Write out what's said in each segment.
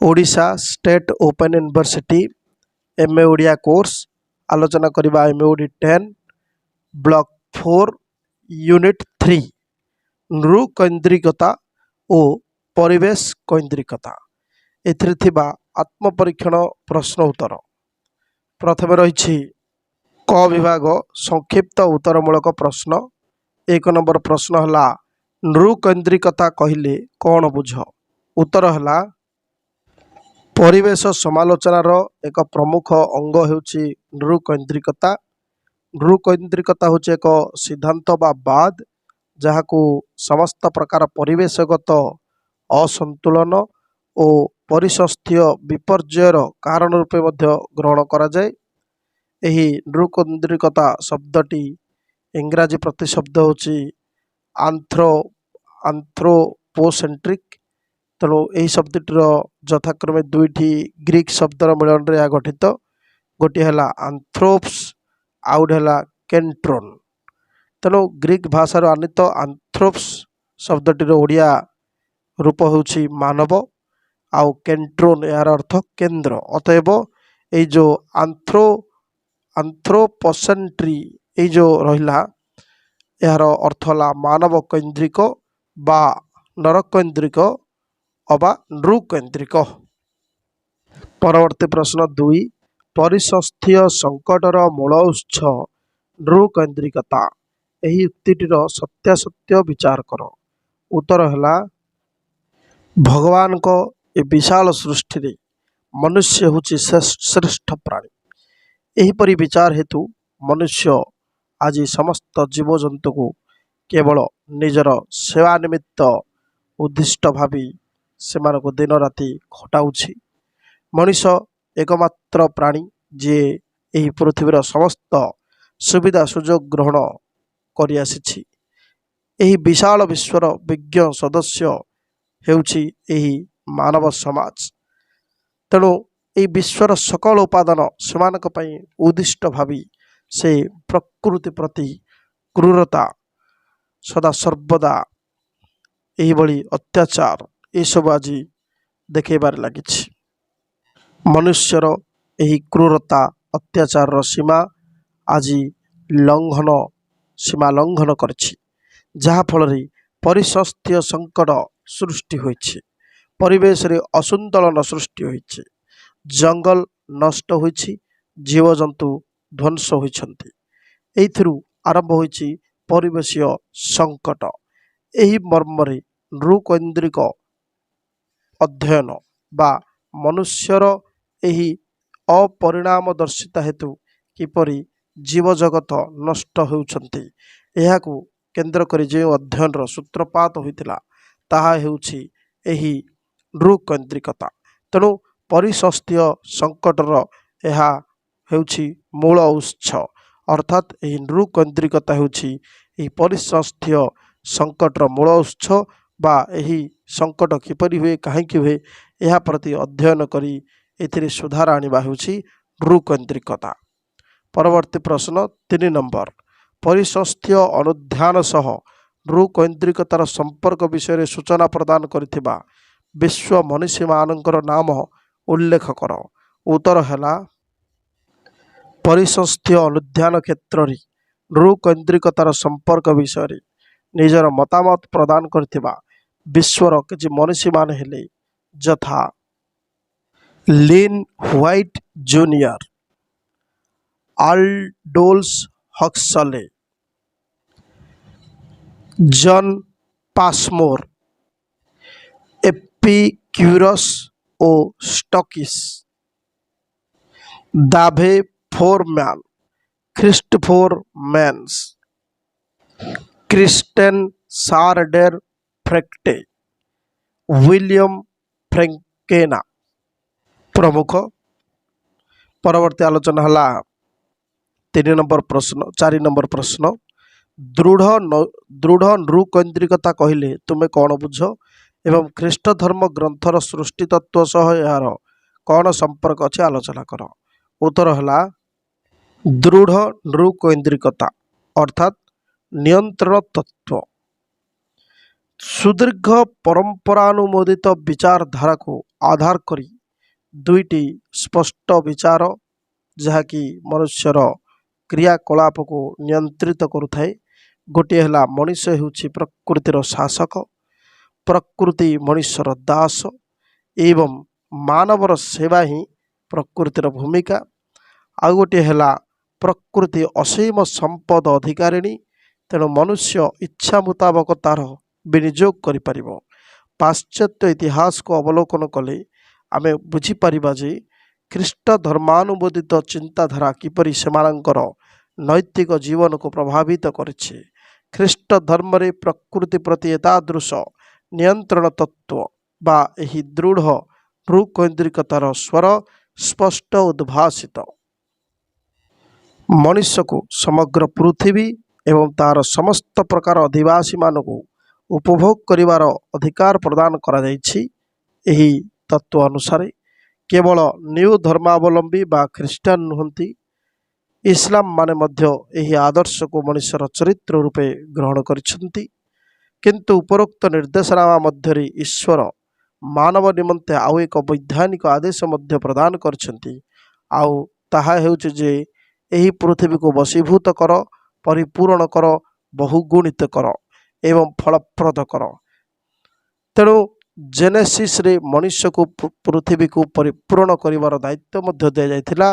Odisha state open university MA Odia course आलोचना करबा MA OD 10 block 4 unit 3 नृ कैंद्रिकता ओ परिवेश कैंद्रिकता एथिरे थिबा आत्मपरीक्षण प्रश्न उत्तर प्रथम रही क विभाग संक्षिप्त उत्तरमूलक प्रश्न। एक नंबर प्रश्न है नृ कैंद्रिकता कहले कौन बुझ। उत्तर है परिवेश समालोचनार एक प्रमुख अंग होउछि नृ कैंद्रिकता। नृ कैंद्रिकता होउछि एक सिद्धांत बा बाद जहाकू समस्त प्रकार परिवेशगत असंतुलन और परिसंस्थीय विपर्ययर कारण रूपे मध्य ग्रहण करा जाए। एही नृ कैंद्रिकता शब्दटी इंग्राजी प्रतिशब्द होउछि आंथ्रोपोसेंट्रिक। तेणु यही शब्दटीर यथाक्रमे दुईटी ग्रीक शब्दर मिलन रे गठित। गोटे है आंथ्रोप्स आउ गोटे है केंट्रोन। तेणु ग्रीक भाषार आनीत आंथ्रोप्स शब्दटीर ओडिया रूप होउछि मानव आउ केंट्रोन यार अर्थ केंद्र। अतएव ये जो आंथ्रोपोसेंट्री ये जो रहिला यार अर्थ है मानव केंद्रिक बा नर केंद्रिक अबा नृ केंद्रिक। परवर्ती प्रश्न 2 परिसंस्थीय संकटर मूल उत्स नृ केंद्रिकता यही उक्तिटीर सत्यासत्य विचार कर। उत्तर है भगवान को ए विशाल सृष्टि रे मनुष्य होछि श्रेष्ठ प्राणी। एहीपरि विचार हेतु मनुष्य आज समस्त जीवजंतु को केवल निजर सेवा निमित्त उद्दिष्ट भावी सेमानक दिन राति खटाउछि। मनीष एकमात्र प्राणी जे एही पृथ्वीर समस्त सुविधा सुजोग ग्रहण करि आसिछि। एही विशाल विश्वर विज्ञ सदस्य हेउछि एही मानव समाज। तेणु एही विश्वर सकल उपादान सेमानक पई उद्दिष्ट भावी से प्रकृति प्रति क्रूरता सदा सर्वदा एही बड़ी अत्याचार ये सब आज देखेबार लगी। मनुष्यर यही क्रूरता अत्याचार सीमा आज सीमा लंघन करछि, जहा फल परिसंस्थीय संकट सृष्टि होइछि, परिवेश रे असंतुलन सृष्टि होइछि, जंगल नष्ट होइछि, जीवजंतु ध्वंस होइछन्ति। एइथिरु आरंभ होइछि परिवेशीय संकट। एही मर्मरे नृ कैंद्रिक अध्ययन बा मनुष्यर एही अपरिणामदर्शिता हेतु किपरि जीवजगत नष्ट होउछन्ति एहाकू केन्द्र करी जो अध्ययन सूत्रपात होइतिला ताहा हेउछि एही नृ कैंद्रिकता। तेणु परिसंस्थीय संकटर एहा हेउछि मूल उत्स अर्थात एही नृ कैंद्रिकता हेउछि एही परिसंस्थीय संकटर मूल उत्स बा एही संकट किपरि हुए काहेकि हुए यह प्रति अध्ययन करी एथिरे सुधार आनिबा हेउछि नृ कैंद्रिकता। परवर्ती प्रश्न 3 नंबर परिसंस्थीय अनुध्यान सह नृ कैंद्रिकतार संपर्क विषय सूचना प्रदान करिथिबा विश्व मनीषी मानकर नाम उल्लेख कर। उत्तर है परिसंस्थीय अनुध्यान क्षेत्र रे नृ कैंद्रिकतार संपर्क विषय निजर मतामत प्रदान करिथिबा विश्वर किछि मनीषी मान हेले यथा Lynn White junior, Aldous Huxley, John Passmore, Epicurus ओ Stoics, Dave Foreman, Christopher Manes, Kristin Shrader Frechette, William Frankena प्रमुख। परवर्ती आलोचना हला 3 नंबर प्रश्न 4 नंबर प्रश्न दृढ़ नृ कैंद्रिकता कहले तुमे कौन बुझ एवं ख्रीष्ट धर्म ग्रंथर सृष्टि तत्व सह यार कौन संपर्क अच्छे आलोचना कर। उत्तर है दृढ़ नृ कैंद्रिकता अर्थात नियंत्रण तत्व। ସୁଦୀର୍ଘ ପରମ୍ପରାନୁମୋଦିତ ବିଚାରଧାରାକୁ ଆଧାର କରି ଦୁଇଟି ସ୍ପଷ୍ଟ ବିଚାର ଯାହାକି ମନୁଷ୍ୟର କ୍ରିୟାକଳାପକୁ ନିୟନ୍ତ୍ରିତ କରୁଥାଏ। ଗୋଟିଏ ହେଲା ମଣିଷ ହେଉଛି ପ୍ରକୃତିର ଶାସକ, ପ୍ରକୃତି ମଣିଷର ଦାସ ଏବଂ ମାନବର ସେବା ହିଁ ପ୍ରକୃତିର ଭୂମିକା। ଆଉ ଗୋଟିଏ ହେଲା ପ୍ରକୃତି ଅସୀମ ସମ୍ପଦ ଅଧିକାରିଣୀ, ତେଣୁ ମନୁଷ୍ୟ ଇଚ୍ଛା ମୁତାବକ ତାର ବିନିଯୋଗ କରିପାରିବ। ପାଶ୍ଚାତ୍ୟ ଇତିହାସକୁ ଅବଲୋକନ କଲେ ଆମେ ବୁଝିପାରିବା ଯେ ଖ୍ରୀଷ୍ଟ ଧର୍ମାନୁମୋଦିତ ଚିନ୍ତାଧାରା କିପରି ସେମାନଙ୍କର ନୈତିକ ଜୀବନକୁ ପ୍ରଭାବିତ କରିଛି। ଖ୍ରୀଷ୍ଟ ଧର୍ମରେ ପ୍ରକୃତି ପ୍ରତି ଏତାଦୃଶ ନିୟନ୍ତ୍ରଣ ତତ୍ତ୍ୱ ବା ଏହି ଦୃଢ଼ ନୃକୈନ୍ଦ୍ରିକତାର ସ୍ୱର ସ୍ପଷ୍ଟ ଉଦ୍ଭାସିତ। ମଣିଷକୁ ସମଗ୍ର ପୃଥିବୀ ଏବଂ ତାହାର ସମସ୍ତ ପ୍ରକାର ଅଧିବାସୀମାନଙ୍କୁ ଉପଭୋଗ କରିବାର ଅଧିକାର ପ୍ରଦାନ କରାଯାଇଛି। ଏହି ତତ୍ତ୍ୱ ଅନୁସାରେ କେବଳ ନ୍ୟୁ ଧର୍ମାବଲମ୍ବୀ ବା ଖ୍ରୀଷ୍ଟିଆନ ନୁହନ୍ତି, ଇସଲାମ ମାନେ ମଧ୍ୟ ଏହି ଆଦର୍ଶକୁ ମଣିଷର ଚରିତ୍ର ରୂପେ ଗ୍ରହଣ କରିଛନ୍ତି। କିନ୍ତୁ ଉପରୋକ୍ତ ନିର୍ଦ୍ଦେଶନାମା ମଧ୍ୟରେ ଈଶ୍ୱର ମାନବ ନିମନ୍ତେ ଆଉ ଏକ ବୈଧାନିକ ଆଦେଶ ମଧ୍ୟ ପ୍ରଦାନ କରିଛନ୍ତି, ଆଉ ତାହା ହେଉଛି ଯେ ଏହି ପୃଥିବୀକୁ ବଶୀଭୂତ କର, ପରିପୂରଣ କର, ବହୁଗୁଣିତ କର ଏବଂ ଫଳପ୍ରଦ କର। ତେଣୁ ଜେନେସିସ୍ରେ ମଣିଷକୁ ପୃଥିବୀକୁ ପରିପୂରଣ କରିବାର ଦାୟିତ୍ୱ ମଧ୍ୟ ଦିଆଯାଇଥିଲା,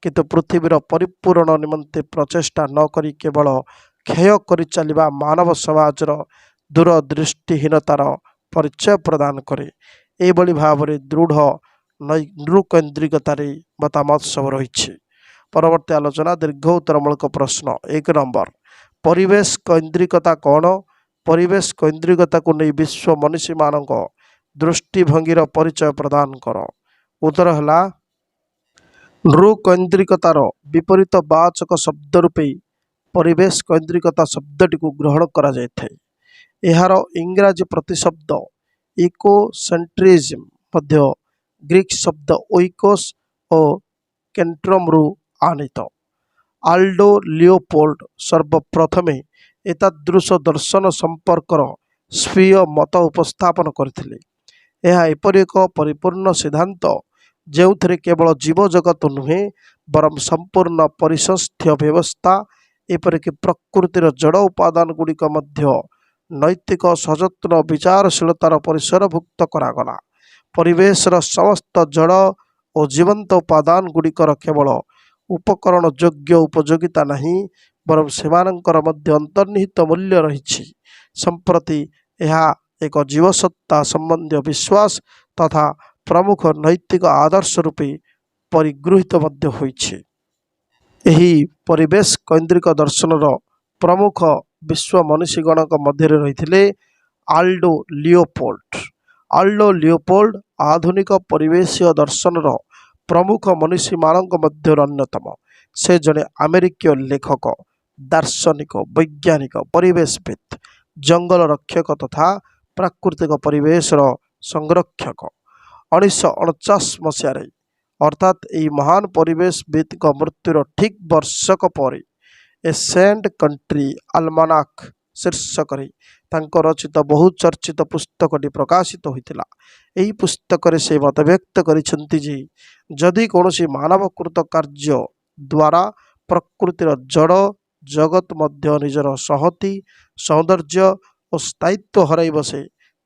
କିନ୍ତୁ ପୃଥିବୀର ପରିପୂରଣ ନିମନ୍ତେ ପ୍ରଚେଷ୍ଟା ନ କରି କେବଳ କ୍ଷୟ କରିଚାଲିବା ମାନବ ସମାଜର ଦୂରଦୃଷ୍ଟିହୀନତାର ପରିଚୟ ପ୍ରଦାନ କରେ। ଏହିଭଳି ଭାବରେ ଦୃଢ଼ ନୃକୈନ୍ଦ୍ରିକତାରେ ମତାମତ ସବୁ ରହିଛି। ପରବର୍ତ୍ତୀ ଆଲୋଚନା ଦୀର୍ଘ ଉତ୍ତରମୂଳକ ପ୍ରଶ୍ନ। 1 ନମ୍ବର, ପରିବେଶ କୈନ୍ଦ୍ରିକତା କ'ଣ? ପରିବେଶ କୈନ୍ଦ୍ରିକତାକୁ ନେଇ ବିଶ୍ୱ ମନୀଷୀମାନଙ୍କ ଦୃଷ୍ଟିଭଙ୍ଗୀର ପରିଚୟ ପ୍ରଦାନ କର। ଉତ୍ତର ହେଲା ନୃକୈନ୍ଦ୍ରିକତାର ବିପରୀତ ବାଚକ ଶବ୍ଦ ରୂପେ ପରିବେଶ କୈନ୍ଦ୍ରିକତା ଶବ୍ଦଟିକୁ ଗ୍ରହଣ କରାଯାଇଥାଏ। ଏହାର ଇଂରାଜୀ ପ୍ରତିଶବ୍ଦ ଇକୋସେଣ୍ଟ୍ରିଜିମ୍ ମଧ୍ୟ ଗ୍ରୀକ୍ ଶବ୍ଦ ଓଇକୋସ୍ ଓ କେଣ୍ଟ୍ରମରୁ ଆନିତ। ଆଲ୍ଡୋ ଲିଓପୋଲ୍ଡ ସର୍ବପ୍ରଥମେ ଏତାଦୃଶ ଦର୍ଶନ ସମ୍ପର୍କର ସ୍ୱୀୟ ମତ ଉପସ୍ଥାପନ କରିଥିଲେ। ଏହା ଏପରି ଏକ ପରିପୂର୍ଣ୍ଣ ସିଦ୍ଧାନ୍ତ ଯେଉଁଥିରେ କେବଳ ଜୀବଜଗତ ନୁହେଁ ବରଂ ସମ୍ପୂର୍ଣ୍ଣ ପରିସଂସ୍ଥ୍ୟ ବ୍ୟବସ୍ଥା ଏପରିକି ପ୍ରକୃତିର ଜଡ଼ ଉପାଦାନ ଗୁଡ଼ିକ ମଧ୍ୟ ନୈତିକ ସଯତ୍ନ ବିଚାରଶୀଳତାର ପରିସରଭୁକ୍ତ କରାଗଲା। ପରିବେଶର ସମସ୍ତ ଜଡ଼ ଓ ଜୀବନ୍ତ ଉପାଦାନ ଗୁଡ଼ିକର କେବଳ ଉପକରଣ ଯୋଗ୍ୟ ଉପଯୋଗିତା ନାହିଁ, ବରଂ ସେମାନଙ୍କର ମଧ୍ୟ ଅନ୍ତର୍ନିହିତ ମୂଲ୍ୟ ରହିଛି। ସମ୍ପ୍ରତି ଏହା ଏକ ଜୀବସତ୍ତା ସମ୍ବନ୍ଧୀୟ ବିଶ୍ୱାସ ତଥା ପ୍ରମୁଖ ନୈତିକ ଆଦର୍ଶ ରୂପେ ପରିଗୃହୀତ ମଧ୍ୟ ହୋଇଛି। ଏହି ପରିବେଶ କୈନ୍ଦ୍ରିକ ଦର୍ଶନର ପ୍ରମୁଖ ବିଶ୍ୱ ମନୀଷୀଗଣଙ୍କ ମଧ୍ୟରେ ରହିଥିଲେ ଆଲ୍ଡୋ ଲିଓପୋଲ୍ଡ। ଆଲ୍ଡୋ ଲିଓପୋଲ୍ଡ ଆଧୁନିକ ପରିବେଶୀୟ ଦର୍ଶନର ପ୍ରମୁଖ ମନୀଷୀମାନଙ୍କ ମଧ୍ୟରୁ ଅନ୍ୟତମ। ସେ ଜଣେ ଆମେରିକୀୟ ଲେଖକ, ଦାର୍ଶନିକ, ବୈଜ୍ଞାନିକ, ପରିବେଶବିତ୍, ଜଙ୍ଗଲ ରକ୍ଷକ ତଥା ପ୍ରାକୃତିକ ପରିବେଶର ସଂରକ୍ଷକ। 1949 ମସିହାରେ ଅର୍ଥାତ୍ ଏହି ମହାନ ପରିବେଶବିତ୍ଙ୍କ ମୃତ୍ୟୁର ଠିକ୍ ବର୍ଷକ ପରେ ଏ ସେଣ୍ଟ କଣ୍ଟ୍ରି ଆଲମାନାକ୍ ଶୀର୍ଷକରେ ତାଙ୍କ ରଚିତ ବହୁଚର୍ଚ୍ଚିତ ପୁସ୍ତକଟି ପ୍ରକାଶିତ ହୋଇଥିଲା। ଏହି ପୁସ୍ତକରେ ସେ ମତବ୍ୟକ୍ତ କରିଛନ୍ତି ଯେ ଯଦି କୌଣସି ମାନବକୃତ କାର୍ଯ୍ୟ ଦ୍ୱାରା ପ୍ରକୃତିର ଜଡ଼ ଜଗତ ମଧ୍ୟ ନିଜର ସଂହତି, ସୌନ୍ଦର୍ଯ୍ୟ ଓ ସ୍ଥାୟିତ୍ୱ ହରାଇ ବସେ,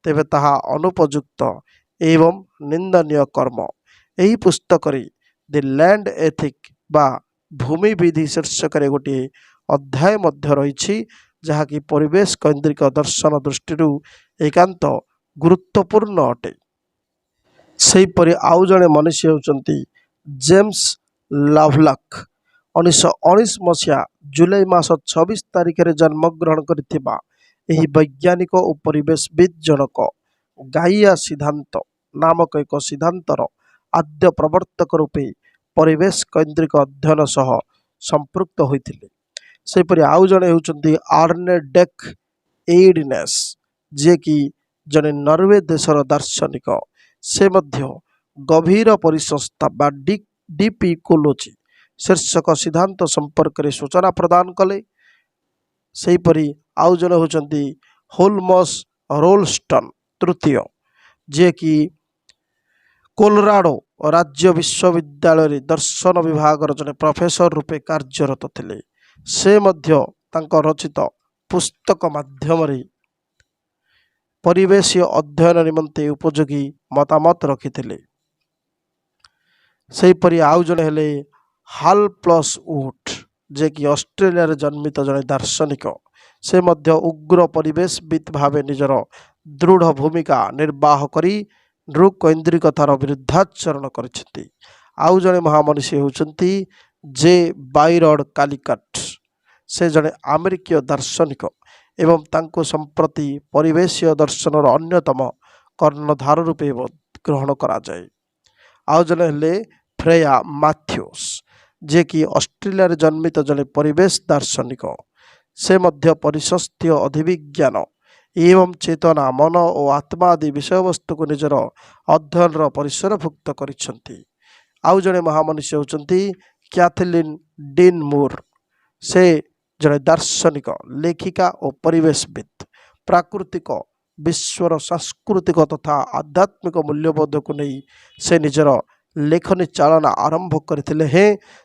ତେବେ ତାହା ଅନୁପଯୁକ୍ତ ଏବଂ ନିନ୍ଦନୀୟ କର୍ମ। ଏହି ପୁସ୍ତକରେ ଦି ଲ୍ୟାଣ୍ଡ ଏଥିକ୍ ବା ଭୂମି ବିଧି ଶୀର୍ଷକରେ ଗୋଟିଏ ଅଧ୍ୟାୟ ମଧ୍ୟ ରହିଛି, ଯାହାକି ପରିବେଶ କୈନ୍ଦ୍ରିକ ଦର୍ଶନ ଦୃଷ୍ଟିରୁ ଏକାନ୍ତ ଗୁରୁତ୍ୱପୂର୍ଣ୍ଣ ଅଟେ। ସେହିପରି ଆଉ ଜଣେ ମନୀଷୀ ହେଉଛନ୍ତି ଜେମ୍ସ ଲଭଲକ୍। 1919 ମସିହା ଜୁଲାଇ ମାସ 26 ତାରିଖରେ ଜନ୍ମଗ୍ରହଣ କରିଥିବା ଏହି ବୈଜ୍ଞାନିକ ଓ ପରିବେଶବିତ୍ ଜଣକ ଗାଇଆ ସିଦ୍ଧାନ୍ତ ନାମକ ଏକ ସିଦ୍ଧାନ୍ତର ଆଦ୍ୟ ପ୍ରବର୍ତ୍ତକ ରୂପେ ପରିବେଶ କୈନ୍ଦ୍ରିକ ଅଧ୍ୟୟନ ସହ ସମ୍ପୃକ୍ତ ହୋଇଥିଲେ। ସେହିପରି ଆଉ ଜଣେ ହେଉଛନ୍ତି ଆର୍ନେ ଡେକ୍ ଏଇଡନେସ୍, ଯିଏକି ଜଣେ ନରୱେ ଦେଶର ଦାର୍ଶନିକ। ସେ ମଧ୍ୟ ଗଭୀର ପରିସଂସ୍ଥା ବା ଡିପ୍ ଇକୋଲୋଜି ଶୀର୍ଷକ ସିଦ୍ଧାନ୍ତ ସମ୍ପର୍କରେ ସୂଚନା ପ୍ରଦାନ କଲେ। ସେହିପରି ଆଉ ଜଣେ ହେଉଛନ୍ତି ହୋଲମସ୍ ରୋଲଷ୍ଟନ୍ ତୃତୀୟ, ଯିଏକି କୋଲୋରାଡୋ ରାଜ୍ୟ ବିଶ୍ୱବିଦ୍ୟାଳୟରେ ଦର୍ଶନ ବିଭାଗର ଜଣେ ପ୍ରଫେସର ରୂପେ କାର୍ଯ୍ୟରତ ଥିଲେ। ସେ ମଧ୍ୟ ତାଙ୍କ ରଚିତ ପୁସ୍ତକ ମାଧ୍ୟମରେ ପରିବେଶୀୟ ଅଧ୍ୟୟନ ନିମନ୍ତେ ଉପଯୋଗୀ ମତାମତ ରଖିଥିଲେ। ସେହିପରି ଆଉ ଜଣେ ହେଲେ ହାଲ୍ ପ୍ଲସ୍ ଉଡ୍, ଯିଏକି ଅଷ୍ଟ୍ରେଲିଆରେ ଜନ୍ମିତ ଜଣେ ଦାର୍ଶନିକ। ସେ ମଧ୍ୟ ଉଗ୍ର ପରିବେଶବିତ୍ ଭାବେ ନିଜର ଦୃଢ଼ ଭୂମିକା ନିର୍ବାହ କରି ନୃକୈନ୍ଦ୍ରିକତାର ବିରୁଦ୍ଧାଚରଣ କରିଛନ୍ତି। ଆଉ ଜଣେ ମହାମନୀଷୀ ହେଉଛନ୍ତି ଜେ ବାଇରଡ୍ କାଲିକଟ୍। ସେ ଜଣେ ଆମେରିକୀୟ ଦାର୍ଶନିକ ଏବଂ ତାଙ୍କୁ ସମ୍ପ୍ରତି ପରିବେଶୀୟ ଦର୍ଶନର ଅନ୍ୟତମ କର୍ଣ୍ଣଧାର ରୂପେ ଗ୍ରହଣ କରାଯାଏ। ଆଉ ଜଣେ ହେଲେ ଫ୍ରେୟା ମାଥ୍ୟୁସ୍, ଯିଏକି ଅଷ୍ଟ୍ରେଲିଆରେ ଜନ୍ମିତ ଜଣେ ପରିବେଶ ଦାର୍ଶନିକ। ସେ ମଧ୍ୟ ପରିସ୍ଥିତି ଅଧିବିଜ୍ଞାନ ଏବଂ ଚେତନା, ମନ ଓ ଆତ୍ମା ଆଦି ବିଷୟବସ୍ତୁକୁ ନିଜର ଅଧ୍ୟୟନର ପରିସରଭୁକ୍ତ କରିଛନ୍ତି। ଆଉ ଜଣେ ମହାମନୀଷୀ ହେଉଛନ୍ତି କ୍ୟାଥଲିନ୍ ଡିନ୍ ମୁର୍। ସେ ଜଣେ ଦାର୍ଶନିକ, ଲେଖିକା ଓ ପରିବେଶବିତ୍। ପ୍ରାକୃତିକ ବିଶ୍ୱର ସାଂସ୍କୃତିକ ତଥା ଆଧ୍ୟାତ୍ମିକ ମୂଲ୍ୟବୋଧକୁ ନେଇ ସେ ନିଜର ଲେଖନୀ ଚାଳନା ଆରମ୍ଭ କରିଥିଲେ।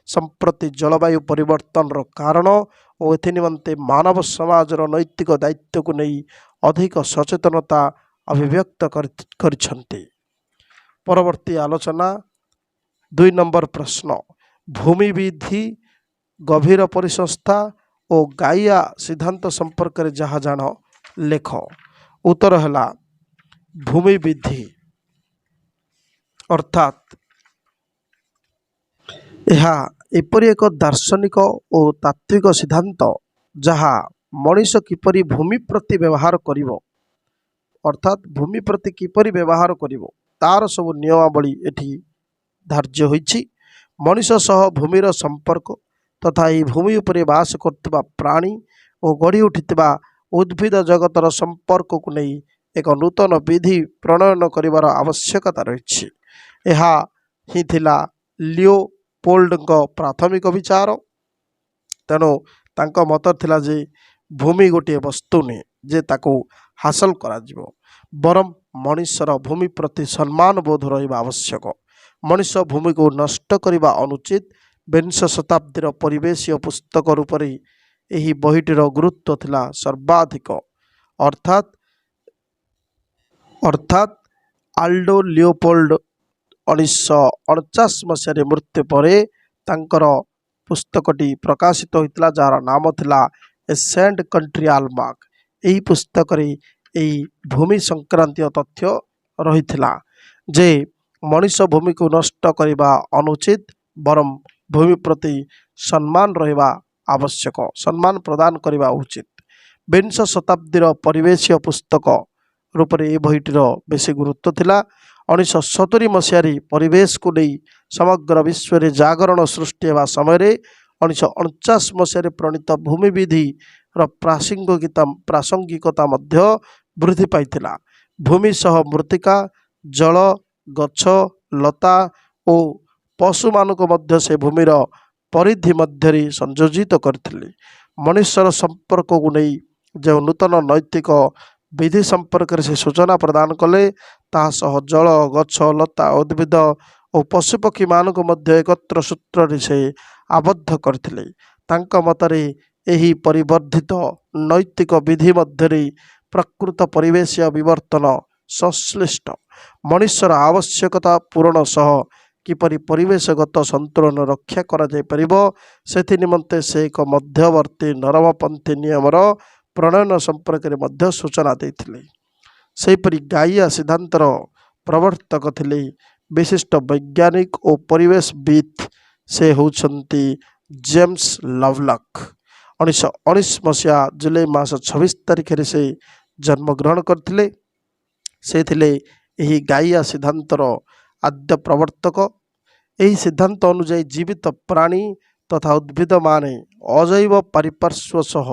ସମ୍ପ୍ରତି ଜଳବାୟୁ ପରିବର୍ତ୍ତନର କାରଣ ଓ ଏଥି ନିମନ୍ତେ ମାନବ ସମାଜର ନୈତିକ ଦାୟିତ୍ୱକୁ ନେଇ ଅଧିକ ସଚେତନତା ଅଭିବ୍ୟକ୍ତ କରିଛନ୍ତି। ପରବର୍ତ୍ତୀ ଆଲୋଚନା 2 ନମ୍ବର ପ୍ରଶ୍ନ, ଭୂମିବିଧି, ଗଭୀର ପରିସଂସ୍ଥା ଓ ଗାଇଆ ସିଦ୍ଧାନ୍ତ ସମ୍ପର୍କରେ ଯାହା ଜାଣ ଲେଖ। ଉତ୍ତର ହେଲା ଭୂମିବିଧି ଅର୍ଥାତ୍ ଏହା ଏପରି ଏକ ଦାର୍ଶନିକ ଓ ତାତ୍ତ୍ୱିକ ସିଦ୍ଧାନ୍ତ ଯାହା ମଣିଷ କିପରି ଭୂମି ପ୍ରତି ବ୍ୟବହାର କରିବ, ଅର୍ଥାତ୍ ଭୂମି ପ୍ରତି କିପରି ବ୍ୟବହାର କରିବ ତାର ସବୁ ନିୟମାବଳୀ ଏଠି ଧାର୍ଯ୍ୟ ହୋଇଛି। ମଣିଷ ସହ ଭୂମିର ସମ୍ପର୍କ ତଥା ଏହି ଭୂମି ଉପରେ ବାସ କରୁଥିବା ପ୍ରାଣୀ ଓ ଗଢ଼ି ଉଠିଥିବା ଉଦ୍ଭିଦ ଜଗତର ସମ୍ପର୍କକୁ ନେଇ ଏକ ନୂତନ ବିଧି ପ୍ରଣୟନ କରିବାର ଆବଶ୍ୟକତା ରହିଛି। ଏହା ହିଁ ଥିଲା ଲିଓପୋଲ୍ଡଙ୍କ ପ୍ରାଥମିକ ବିଚାର। ତେଣୁ ତାଙ୍କ ମତ ଥିଲା ଯେ ଭୂମି ଗୋଟିଏ ବସ୍ତୁ ନୁହେଁ ଯେ ତାକୁ ହାସଲ କରାଯିବ, ବରଂ ମଣିଷର ଭୂମି ପ୍ରତି ସମ୍ମାନ ବୋଧ ରହିବା ଆବଶ୍ୟକ। ମଣିଷ ଭୂମିକୁ ନଷ୍ଟ କରିବା ଅନୁଚିତ। ବିଂଶ ଶତାବ୍ଦୀର ପରିବେଶୀୟ ପୁସ୍ତକ ରୂପରେ ଏହି ବହିଟିର ଗୁରୁତ୍ୱ ଥିଲା ସର୍ବାଧିକ। ଅର୍ଥାତ୍ ଆଲ୍ଡୋ ଲିଓପୋଲ୍ଡ 1949 ମସିହାରେ ମୃତ୍ୟୁ ପରେ ତାଙ୍କର ପୁସ୍ତକଟି ପ୍ରକାଶିତ ହୋଇଥିଲା, ଯାହାର ନାମ ଥିଲା ଏ ସେଣ୍ଟ କଣ୍ଟ୍ରି ଆଲମାକ୍। ଏହି ପୁସ୍ତକରେ ଏହି ଭୂମି ସଂକ୍ରାନ୍ତୀୟ ତଥ୍ୟ ରହିଥିଲା ଯେ ମଣିଷ ଭୂମିକୁ ନଷ୍ଟ କରିବା ଅନୁଚିତ, ବରଂ ଭୂମି ପ୍ରତି ସମ୍ମାନ ରହିବା ଆବଶ୍ୟକ, ସମ୍ମାନ ପ୍ରଦାନ କରିବା ଉଚିତ। ବିଂଶ ଶତାବ୍ଦୀର ପରିବେଶୀୟ ପୁସ୍ତକ ରୂପରେ ଏ ବହିଟିର ବେଶୀ ଗୁରୁତ୍ୱ ଥିଲା। 1970 ମସିହାରେ ପରିବେଶକୁ ନେଇ ସମଗ୍ର ବିଶ୍ୱରେ ଜାଗରଣ ସୃଷ୍ଟି ହେବା ସମୟରେ 1949 ମସିହାରେ ପ୍ରଣୀତ ଭୂମିବିଧିର ପ୍ରାସଙ୍ଗିକତା ମଧ୍ୟ ବୃଦ୍ଧି ପାଇଥିଲା। ଭୂମି ସହ ମୃତ୍ତିକା, ଜଳ, ଗଛ, ଲତା ଓ ପଶୁମାନଙ୍କୁ ମଧ୍ୟ ସେ ଭୂମିର ପରିଧି ମଧ୍ୟରେ ସଂଯୋଜିତ କରିଥିଲେ। ମଣିଷର ସମ୍ପର୍କକୁ ନେଇ ଯେଉଁ ନୂତନ ନୈତିକ ବିଧି ସମ୍ପର୍କରେ ସେ ସୂଚନା ପ୍ରଦାନ କଲେ, ତାହା ସହ ଜଳ, ଗଛ, ଲତା, ଉଦ୍ଭିଦ ଓ ପଶୁପକ୍ଷୀମାନଙ୍କୁ ମଧ୍ୟ ଏକତ୍ର ସୂତ୍ରରେ ସେ ଆବଦ୍ଧ କରିଥିଲେ। ତାଙ୍କ ମତରେ ଏହି ପରିବର୍ଦ୍ଧିତ ନୈତିକ ବିଧି ମଧ୍ୟରେ ପ୍ରକୃତ ପରିବେଶୀୟ ବିବର୍ତ୍ତନ ସଂଶ୍ଳିଷ୍ଟ। ମଣିଷର ଆବଶ୍ୟକତା ପୂରଣ ସହ କିପରି ପରିବେଶଗତ ସନ୍ତୁଳନ ରକ୍ଷା କରାଯାଇପାରିବ, ସେଥି ନିମନ୍ତେ ସେ ଏକ ମଧ୍ୟବର୍ତ୍ତୀ ନରମପନ୍ଥୀ ନିୟମର ପ୍ରଣୟନ ସମ୍ପର୍କରେ ମଧ୍ୟ ସୂଚନା ଦେଇଥିଲେ। ସେହିପରି ଗାଇଆ ସିଦ୍ଧାନ୍ତର ପ୍ରବର୍ତ୍ତକ ଥିଲେ ବିଶିଷ୍ଟ ବୈଜ୍ଞାନିକ ଓ ପରିବେଶବିତ୍। ସେ ହେଉଛନ୍ତି ଜେମ୍ସ ଲଭଲକ୍। 1919 ମସିହା ଜୁଲାଇ ମାସ 26 ତାରିଖରେ ସେ ଜନ୍ମଗ୍ରହଣ କରିଥିଲେ। ସେ ଥିଲେ ଏହି ଗାଇଆ ସିଦ୍ଧାନ୍ତର ଆଦ୍ୟ ପ୍ରବର୍ତ୍ତକ। ଏହି ସିଦ୍ଧାନ୍ତ ଅନୁଯାୟୀ ଜୀବିତ ପ୍ରାଣୀ ତଥା ଉଦ୍ଭିଦମାନେ ଅଜୈବ ପାରିପାର୍ଶ୍ୱ ସହ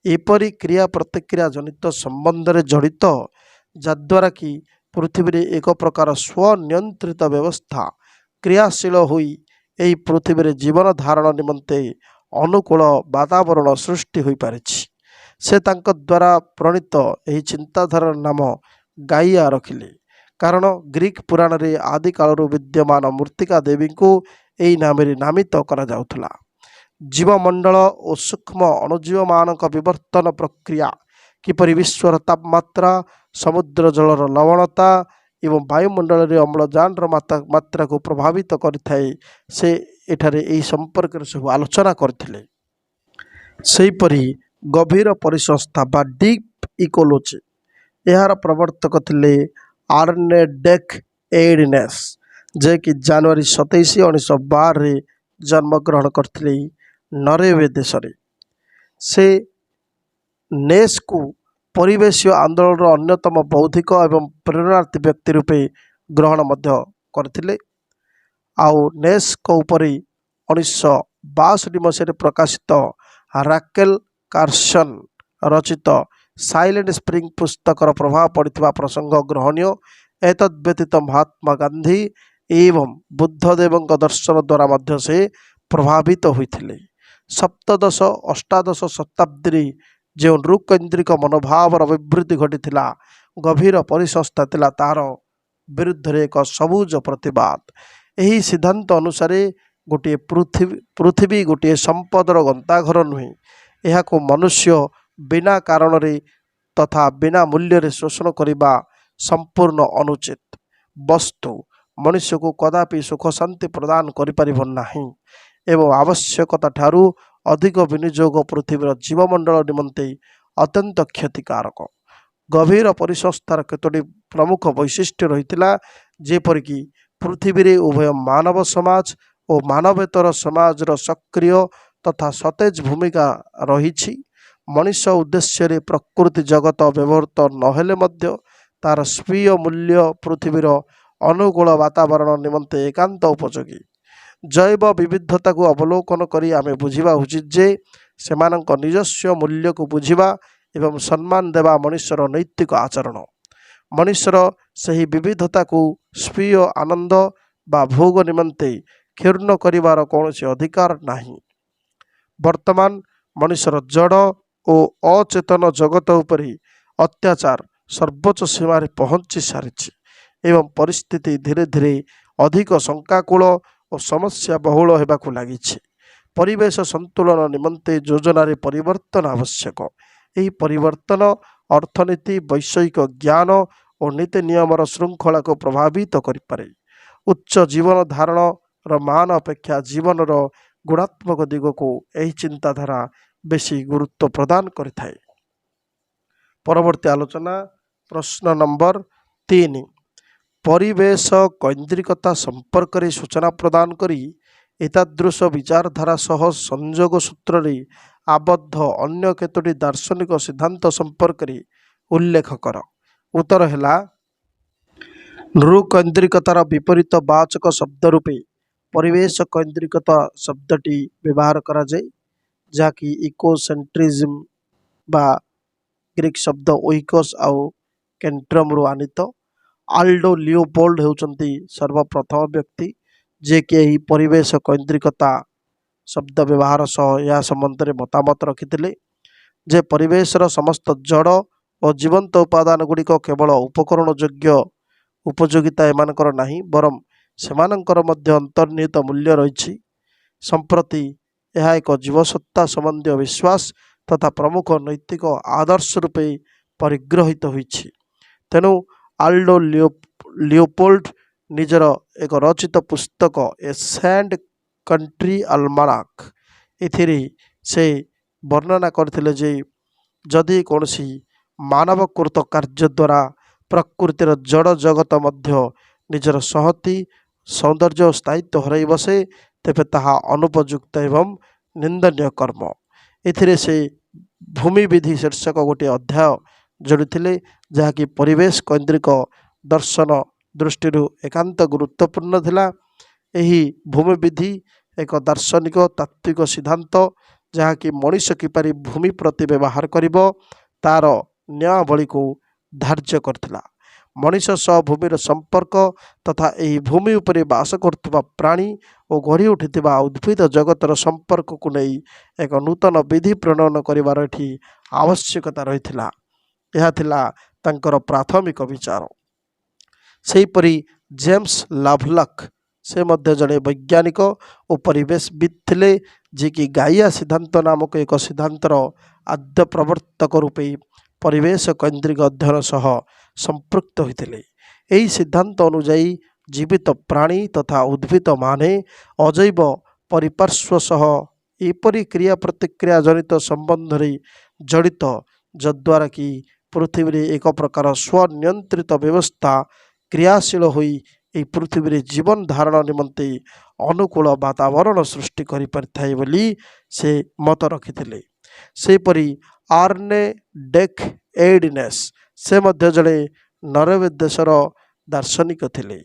ଏପରି କ୍ରିୟା ପ୍ରତିକ୍ରିୟା ଜନିତ ସମ୍ବନ୍ଧରେ ଜଡ଼ିତ, ଯାଦ୍ୱାରା କି ପୃଥିବୀରେ ଏକ ପ୍ରକାର ସ୍ୱନିୟନ୍ତ୍ରିତ ବ୍ୟବସ୍ଥା କ୍ରିୟାଶୀଳ ହୋଇ ଏହି ପୃଥିବୀରେ ଜୀବନ ଧାରଣ ନିମନ୍ତେ ଅନୁକୂଳ ବାତାବରଣ ସୃଷ୍ଟି ହୋଇପାରିଛି। ସେ ତାଙ୍କ ଦ୍ୱାରା ପ୍ରଣୀତ ଏହି ଚିନ୍ତାଧାରାର ନାମ ଗାଇଆ ରଖିଲେ, କାରଣ ଗ୍ରୀକ୍ ପୁରାଣରେ ଆଦିକାଳରୁ ବିଦ୍ୟମାନ ମୃତ୍ତିକା ଦେବୀଙ୍କୁ ଏହି ନାମରେ ନାମିତ କରାଯାଉଥିଲା। ଜୀବମଣ୍ଡଳ ଓ ସୂକ୍ଷ୍ମ ଅଣୁଜୀବମାନଙ୍କ ବିବର୍ତ୍ତନ ପ୍ରକ୍ରିୟା କିପରି ବିଶ୍ୱର ତାପମାତ୍ରା, ସମୁଦ୍ର ଜଳର ଲବଣତା ଏବଂ ବାୟୁମଣ୍ଡଳରେ ଅମ୍ଳଜାନର ମାତ୍ରାକୁ ପ୍ରଭାବିତ କରିଥାଏ, ସେ ଏଠାରେ ଏହି ସମ୍ପର୍କରେ ସବୁ ଆଲୋଚନା କରିଥିଲେ। ସେହିପରି ଗଭୀର ପରିସଂସ୍ଥା ବା ଡିପ୍ ଇକୋଲୋଜି, ଏହାର ପ୍ରବର୍ତ୍ତକ ଥିଲେ ଆର୍ନେ ଡେକ୍ ଏଇଡନେସ୍, ଯିଏକି ଜାନୁଆରୀ 27, 1912ରେ ଜନ୍ମଗ୍ରହଣ କରିଥିଲେ ନରୱେ ଦେଶରେ। ସେ ନେସ୍କୁ ପରିବେଶୀୟ ଆନ୍ଦୋଳନର ଅନ୍ୟତମ ବୌଦ୍ଧିକ ଏବଂ ପ୍ରେରଣାର୍ଥୀ ବ୍ୟକ୍ତି ରୂପେ ଗ୍ରହଣ ମଧ୍ୟ କରିଥିଲେ। ଆଉ ନେସ୍ଙ୍କ ଉପରେ 1962 ମସିହାରେ ପ୍ରକାଶିତ ରାକେଲ୍ କାର୍ସନ୍ ରଚିତ ସାଇଲେଣ୍ଟ ସ୍ପ୍ରିଙ୍ଗ ପୁସ୍ତକର ପ୍ରଭାବ ପଡ଼ିଥିବା ପ୍ରସଙ୍ଗ ଗ୍ରହଣୀୟ। ଏତଦ୍ବ୍ୟତୀତ ମହାତ୍ମା ଗାନ୍ଧୀ ଏବଂ ବୁଦ୍ଧଦେବଙ୍କ ଦର୍ଶନ ଦ୍ୱାରା ମଧ୍ୟ ସେ ପ୍ରଭାବିତ ହୋଇଥିଲେ। ସପ୍ତଦଶ ଅଷ୍ଟାଦଶ ଶତାବ୍ଦୀରେ ଯେଉଁ ନୃକୈନ୍ଦ୍ରିକ ମନୋଭାବର ଅଭିବୃଦ୍ଧି ଘଟିଥିଲା, ଗଭୀର ପରିସଂସ୍ଥା ଥିଲା ତାହାର ବିରୁଦ୍ଧରେ ଏକ ସବୁଜ ପ୍ରତିବାଦ। ଏହି ସିଦ୍ଧାନ୍ତ ଅନୁସାରେ ଗୋଟିଏ ପୃଥିବୀ ଗୋଟିଏ ସମ୍ପଦର ଗନ୍ତାଘର ନୁହେଁ, ଏହାକୁ ମନୁଷ୍ୟ ବିନା କାରଣରେ ତଥା ବିନା ମୂଲ୍ୟରେ ଶୋଷଣ କରିବା ସମ୍ପୂର୍ଣ୍ଣ ଅନୁଚିତ। ବସ୍ତୁ ମନୁଷ୍ୟକୁ କଦାପି ସୁଖ ଶାନ୍ତି ପ୍ରଦାନ କରିପାରିବ ନାହିଁ ଏବଂ ଆବଶ୍ୟକତା ଠାରୁ ଅଧିକ ବିନିଯୋଗ ପୃଥିବୀର ଜୀବମଣ୍ଡଳ ନିମନ୍ତେ ଅତ୍ୟନ୍ତ କ୍ଷତିକାରକ। ଗଭୀର ପରିସଂସ୍ଥାର କେତୋଟି ପ୍ରମୁଖ ବୈଶିଷ୍ଟ୍ୟ ରହିଥିଲା, ଯେପରିକି ପୃଥିବୀରେ ଉଭୟ ମାନବ ସମାଜ ଓ ମାନବେତର ସମାଜର ସକ୍ରିୟ ତଥା ସତେଜ ଭୂମିକା ରହିଛି। ମଣିଷ ଉଦ୍ଦେଶ୍ୟରେ ପ୍ରକୃତି ଜଗତ ବ୍ୟବହୃତ ନହେଲେ ମଧ୍ୟ ତାହାର ସ୍ୱୀୟ ମୂଲ୍ୟ ପୃଥିବୀର ଅନୁକୂଳ ବାତାବରଣ ନିମନ୍ତେ ଏକାନ୍ତ ଉପଯୋଗୀ। ଜୈବ ବିବିଧତାକୁ ଅବଲୋକନ କରି ଆମେ ବୁଝିବା ଉଚିତ ଯେ ସେମାନଙ୍କ ନିଜସ୍ୱ ମୂଲ୍ୟକୁ ବୁଝିବା ଏବଂ ସମ୍ମାନ ଦେବା ମଣିଷର ନୈତିକ ଆଚରଣ। ମଣିଷର ସେହି ବିବିଧତାକୁ ସ୍ୱୀୟ ଆନନ୍ଦ ବା ଭୋଗ ନିମନ୍ତେ କ୍ଷୁର୍ଣ୍ଣ କରିବାର କୌଣସି ଅଧିକାର ନାହିଁ। ବର୍ତ୍ତମାନ ମଣିଷର ଜଡ଼ ଓ ଅଚେତନ ଜଗତ ଉପରେ ଅତ୍ୟାଚାର ସର୍ବୋଚ୍ଚ ସୀମାରେ ପହଞ୍ଚି ସାରିଛି ଏବଂ ପରିସ୍ଥିତି ଧୀରେ ଧୀରେ ଅଧିକ ଶଙ୍କାକୁଳ ଓ ସମସ୍ୟା ବହୁଳ ହେବାକୁ ଲାଗିଛି। ପରିବେଶ ସନ୍ତୁଳନ ନିମନ୍ତେ ଯୋଜନାରେ ପରିବର୍ତ୍ତନ ଆବଶ୍ୟକ। ଏହି ପରିବର୍ତ୍ତନ ଅର୍ଥନୀତି, ବୈଷୟିକ ଜ୍ଞାନ ଓ ନୀତି ନିୟମର ଶୃଙ୍ଖଳାକୁ ପ୍ରଭାବିତ କରିପାରେ। ଉଚ୍ଚ ଜୀବନ ଧାରଣର ମାନ ଅପେକ୍ଷା ଜୀବନର ଗୁଣାତ୍ମକ ଦିଗକୁ ଏହି ଚିନ୍ତାଧାରା ବେଶୀ ଗୁରୁତ୍ୱ ପ୍ରଦାନ କରିଥାଏ। ପରବର୍ତ୍ତୀ ଆଲୋଚନା, ପ୍ରଶ୍ନ ନମ୍ବର 3, ପରିବେଶ କୈନ୍ଦ୍ରିକତା ସମ୍ପର୍କରେ ସୂଚନା ପ୍ରଦାନ କରି ଏତାଦୃଶ ବିଚାରଧାରା ସହ ସଂଯୋଗ ସୂତ୍ରରେ ଆବଦ୍ଧ ଅନ୍ୟ କେତୋଟି ଦାର୍ଶନିକ ସିଦ୍ଧାନ୍ତ ସମ୍ପର୍କରେ ଉଲ୍ଲେଖ କର। ଉତ୍ତର ହେଲା, ନୃକୈନ୍ଦ୍ରିକତାର ବିପରୀତ ବାଚକ ଶବ୍ଦ ରୂପେ ପରିବେଶ କୈନ୍ଦ୍ରିକତା ଶବ୍ଦଟି ବ୍ୟବହାର କରାଯାଏ, ଯାହାକି ଇକୋସେଣ୍ଟ୍ରିଜିମ୍ ବା ଗ୍ରୀକ୍ ଶବ୍ଦ ଓଇକସ୍ ଆଉ କେଣ୍ଟ୍ରମରୁ ଆନିତ। ଆଲ୍ଡୋ ଲିଓପୋଲ୍ଡ ହେଉଛନ୍ତି ସର୍ବପ୍ରଥମ ବ୍ୟକ୍ତି ଯିଏକି ଏହି ପରିବେଶ କୈନ୍ଦ୍ରିକତା ଶବ୍ଦ ବ୍ୟବହାର ସହ ଏହା ସମ୍ବନ୍ଧରେ ମତାମତ ରଖିଥିଲେ ଯେ ପରିବେଶର ସମସ୍ତ ଜଡ଼ ଓ ଜୀବନ୍ତ ଉପାଦାନ ଗୁଡ଼ିକ କେବଳ ଉପକରଣ ଯୋଗ୍ୟ ଉପଯୋଗିତା ଏମାନଙ୍କର ନାହିଁ, ବରଂ ସେମାନଙ୍କର ମଧ୍ୟ ଅନ୍ତର୍ନିହିତ ମୂଲ୍ୟ ରହିଛି। ସମ୍ପ୍ରତି ଏହା ଏକ ଜୀବସତ୍ତା ସମ୍ବନ୍ଧୀୟ ବିଶ୍ୱାସ ତଥା ପ୍ରମୁଖ ନୈତିକ ଆଦର୍ଶ ରୂପେ ପରିଗୃହୀତ ହୋଇଛି। ତେଣୁ ଆଲ୍ଡୋ ଲିଓପୋଲ୍ଡ ନିଜର ଏକ ରଚିତ ପୁସ୍ତକ ଏ ସ୍ୟାଣ୍ଡ କଣ୍ଟ୍ରି ଆଲମାନାକ୍, ଏଥିରେ ସେ ବର୍ଣ୍ଣନା କରିଥିଲେ ଯେ ଯଦି କୌଣସି ମାନବକୃତ କାର୍ଯ୍ୟ ଦ୍ୱାରା ପ୍ରକୃତିର ଜଡ଼ ଜଗତ ମଧ୍ୟ ନିଜର ସଂହତି, ସୌନ୍ଦର୍ଯ୍ୟ ଓ ସ୍ଥାୟିତ୍ୱ ହରାଇ ବସେ, ତେବେ ତାହା ଅନୁପଯୁକ୍ତ ଏବଂ ନିନ୍ଦନୀୟ କର୍ମ। ଏଥିରେ ସେ ଭୂମିବିଧି ଶୀର୍ଷକ ଗୋଟିଏ ଅଧ୍ୟାୟ ଯୋଡ଼ିଥିଲେ, ଯାହାକି ପରିବେଶ କୈନ୍ଦ୍ରିକ ଦର୍ଶନ ଦୃଷ୍ଟିରୁ ଏକାନ୍ତ ଗୁରୁତ୍ୱପୂର୍ଣ୍ଣ ଥିଲା। ଏହି ଭୂମିବିଧି ଏକ ଦାର୍ଶନିକ ତାତ୍ତ୍ୱିକ ସିଦ୍ଧାନ୍ତ ଯାହାକି ମଣିଷ କିପରି ଭୂମି ପ୍ରତି ବ୍ୟବହାର କରିବ ତାର ନିୟମାବଳୀକୁ ଧାର୍ଯ୍ୟ କରିଥିଲା। मनीष सह भूमिर संपर्क तथा यही भूमि उपरे बास करुवा प्राणी और गढ़ी उठिथिबा उद्भिद जगतर संपर्क को नहीं एक नूतन विधि प्रणयन करिवार एठी आवश्यकता रहिथिला। यह थिला तांकर प्राथमिक विचार। सेहीपरि जेम्स लाभलक से मध्य जड़े वैज्ञानिक और परिवेशविद थिले जे कि गाइया सिद्धांत नामक एक सिद्धांतर आद्य प्रवर्तक रूपे परिवेश केन्द्रिक अध्ययन सह संपृक्त होते। यही सिद्धांत अनुजाई जीवित प्राणी तथा उद्भिद माने अजैव परिपार्श्व सह एपरी क्रिया प्रतिक्रिया जनित संबंध रे जड़ित जद्वारा कि पृथ्वी एक प्रकार स्वनियंत्रित व्यवस्था क्रियाशील होई এই ପୃଥିବୀରେ ଜୀବନ ଧାରଣ ନିମନ୍ତେ ଅନୁକୂଳ ବାତାବରଣ ସୃଷ୍ଟି କରିପାରିଥାଏ ବୋଲି ସେ ମତ ରଖିଥିଲେ। ସେହିପରି ଆର୍ନେ ଡେକ୍ ଏଡିନେସ୍ ସେ ମଧ୍ୟ ଜଣେ ନରୱେ ଦେଶର ଦାର୍ଶନିକ ଥିଲେ।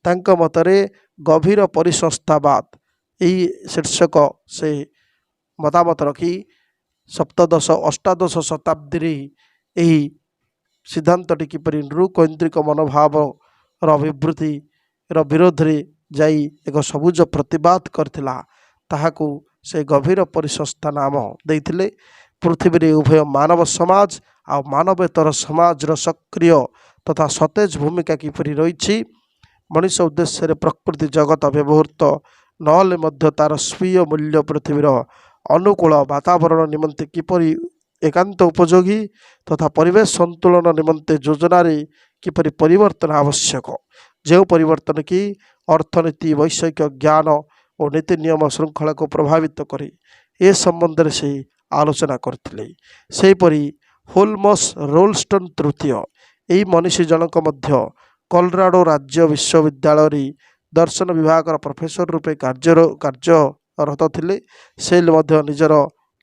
ତାଙ୍କ ମତରେ ଗଭୀର ପରିସଂସ୍ଥାବାଦ ଏହି ଶୀର୍ଷକ ସେ ମତାମତ ରଖି ସପ୍ତଦଶ ଅଷ୍ଟାଦଶ ଶତାବ୍ଦୀରେ ଏହି ସିଦ୍ଧାନ୍ତଟି କିପରି ନୃକୈନ୍ଦ୍ରିକ ମନୋଭାବର ଅଭିବୃଦ୍ଧି विरोध रे जाई एक सबुज प्रतिवाद करथिला ताहाकू से गभीर परिसंस्था नाम देइथिले। पृथ्वी उभय मानव समाज आ मानवेतर समाज सक्रिय तथा सतेज भूमिका किपरि रही मनीष उद्देश्य प्रकृति जगत व्यवहृत नले मध्य तार स्वीय मूल्य पृथ्वीर अनुकूल वातावरण निमंते किपरि एकांत उपयोगी तथा परिवेश संतुलन निमंते योजना किपरि परिवर्तन आवश्यक जो परिवर्तन की अर्थनीति वैषयिक ज्ञान और नीति नियम श्रृंखला को प्रभावित करे ए संबंध में से आलोचना करथिले। सेहीपरि होल्मस रोल्स्टन तृतीय यही मनीषी जनक मध्य कोलोराडो राज्य विश्वविद्यालय दर्शन विभाग प्रोफेसर रूपे कार्यरत थिले। से मध्य निजर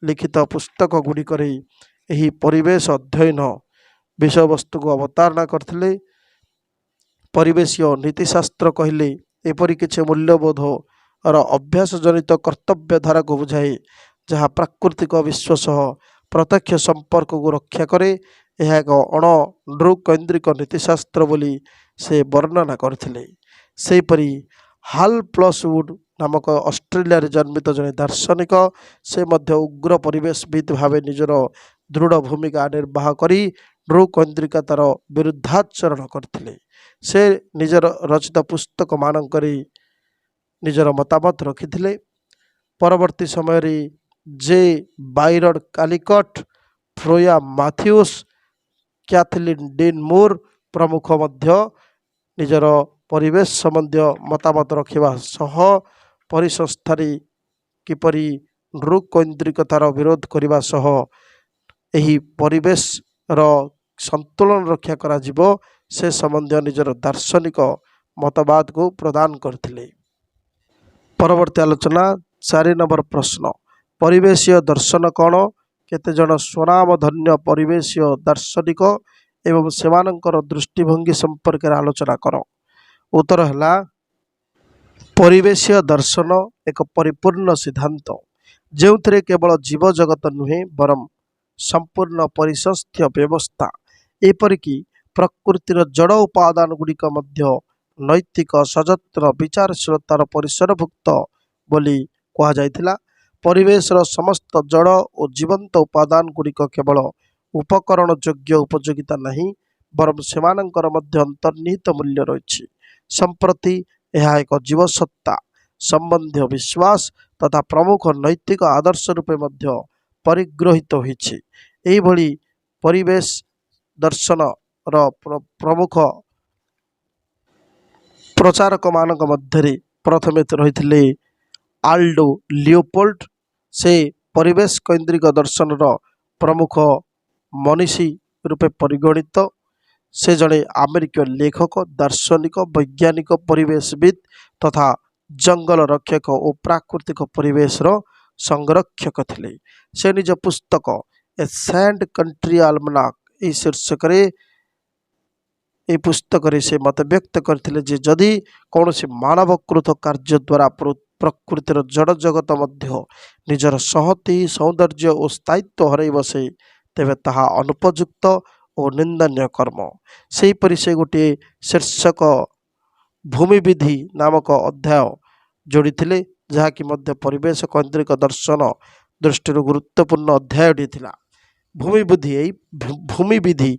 लिखित पुस्तक गुड़िक यही परिवेश अध्ययन विषय वस्तु को अवतारणा करथिले। परिवेशीय नीतिशास्त्र कहले एपरी किछि मूल्यबोध और अभ्यास जनित कर्तव्य धारा को बुझाए जहाँ प्राकृतिक विश्व सह प्रत्यक्ष संपर्क को रक्षा करे। यह एक अण नृकैन्द्रिक नीतिशास्त्र बोली से वर्णना करथिले। सेहीपरि हाल प्लसवुड नामक ऑस्ट्रेलिया जन्मित जड़े दार्शनिक से मध्य उग्र परिवेशविद भाव निजर दृढ़ भूमिका निर्वाह करी नृकैन्द्रिकतार विरुद्धाचरण करथिले। से निजर रचित पुस्तक मानकरी निजर मतामत रखिथिले। परवर्ती समय रे J Baird Callicott Freya Mathews Kathleen Dean Moore प्रमुख मध्य निजर परिवेश संबंधी मतामत रखिबा सह परिसंस्थारी किपरि नृकैन्द्रिकतार विरोध करिबा सह एही परिवेश रो संतुलन रक्षा करा जिवो से संबंधी निजर दार्शनिक मतवाद को प्रदान करथिले। परवर्ती आलोचना 4 नंबर प्रश्न परिवेशीय दर्शन कौन केते जन स्वनामधन्य परिवेशीय दार्शनिक एवं सेमानंकर दृष्टिभंगी संपर्क आलोचना कर। उत्तर है परिवेशीय दर्शन एक परिपूर्ण सिद्धांत जो केवल जीव जगत नुहे बरम संपूर्ण परिसंस्थ्य व्यवस्था एपरिकी प्रकृतिर जड़ उपादान गुड़िक मध्य नैतिक सजत्र विचारशीलतार परिसरभुक्त बोली कहा जायथिला। परिवेशर समस्त जड़ और जीवंत उपादान गुड़िक केवल उपकरण योग्य उपयोगिता नहीं बरम सेमानंकर मध्य अंतर्निहित मूल्य रही। संप्रति यह एक जीवसत्ता संबंधी विश्वास तथा प्रमुख नैतिक आदर्श रूपे मध्य परिगृहित होइछि। एही भली परिवेश दर्शन प्रमुख प्रचारक मानक मध्य प्रथमे रही आल्डो लियोपोल्ड से परिवेश केन्द्रिक दर्शन प्रमुख मनीषी रूपे परिगणित। से जड़े अमेरिकीय लेखक दार्शनिक वैज्ञानिक परिवेशविद तथा जंगल रक्षक और प्राकृतिक परिवेश संरक्षक थिले। से निज पुस्तक ए सैंड कंट्री आल्मनाक ई शीर्षक पुस्तक से मत व्यक्त करथिले जे जदि कौन मानवकृत कार्य द्वारा प्रकृतिर जड़ जगत मध्य निजर सहति सौंदर्य और स्थायित्व हरई बसे तेबे ताहा अनुपयुक्त ଓ ନିନ୍ଦନୀୟ କର୍ମ। ସେହିପରି ସେ ଗୋଟିଏ ଶୀର୍ଷକ ଭୂମିବିଧି ନାମକ ଅଧ୍ୟାୟ ଯୋଡ଼ିଥିଲେ, ଯାହାକି ମଧ୍ୟ ପରିବେଶ କୈନ୍ଦ୍ରିକ ଦର୍ଶନ ଦୃଷ୍ଟିରୁ ଗୁରୁତ୍ୱପୂର୍ଣ୍ଣ ଅଧ୍ୟାୟଟିଏ ଥିଲା। ଭୂମିବିଧି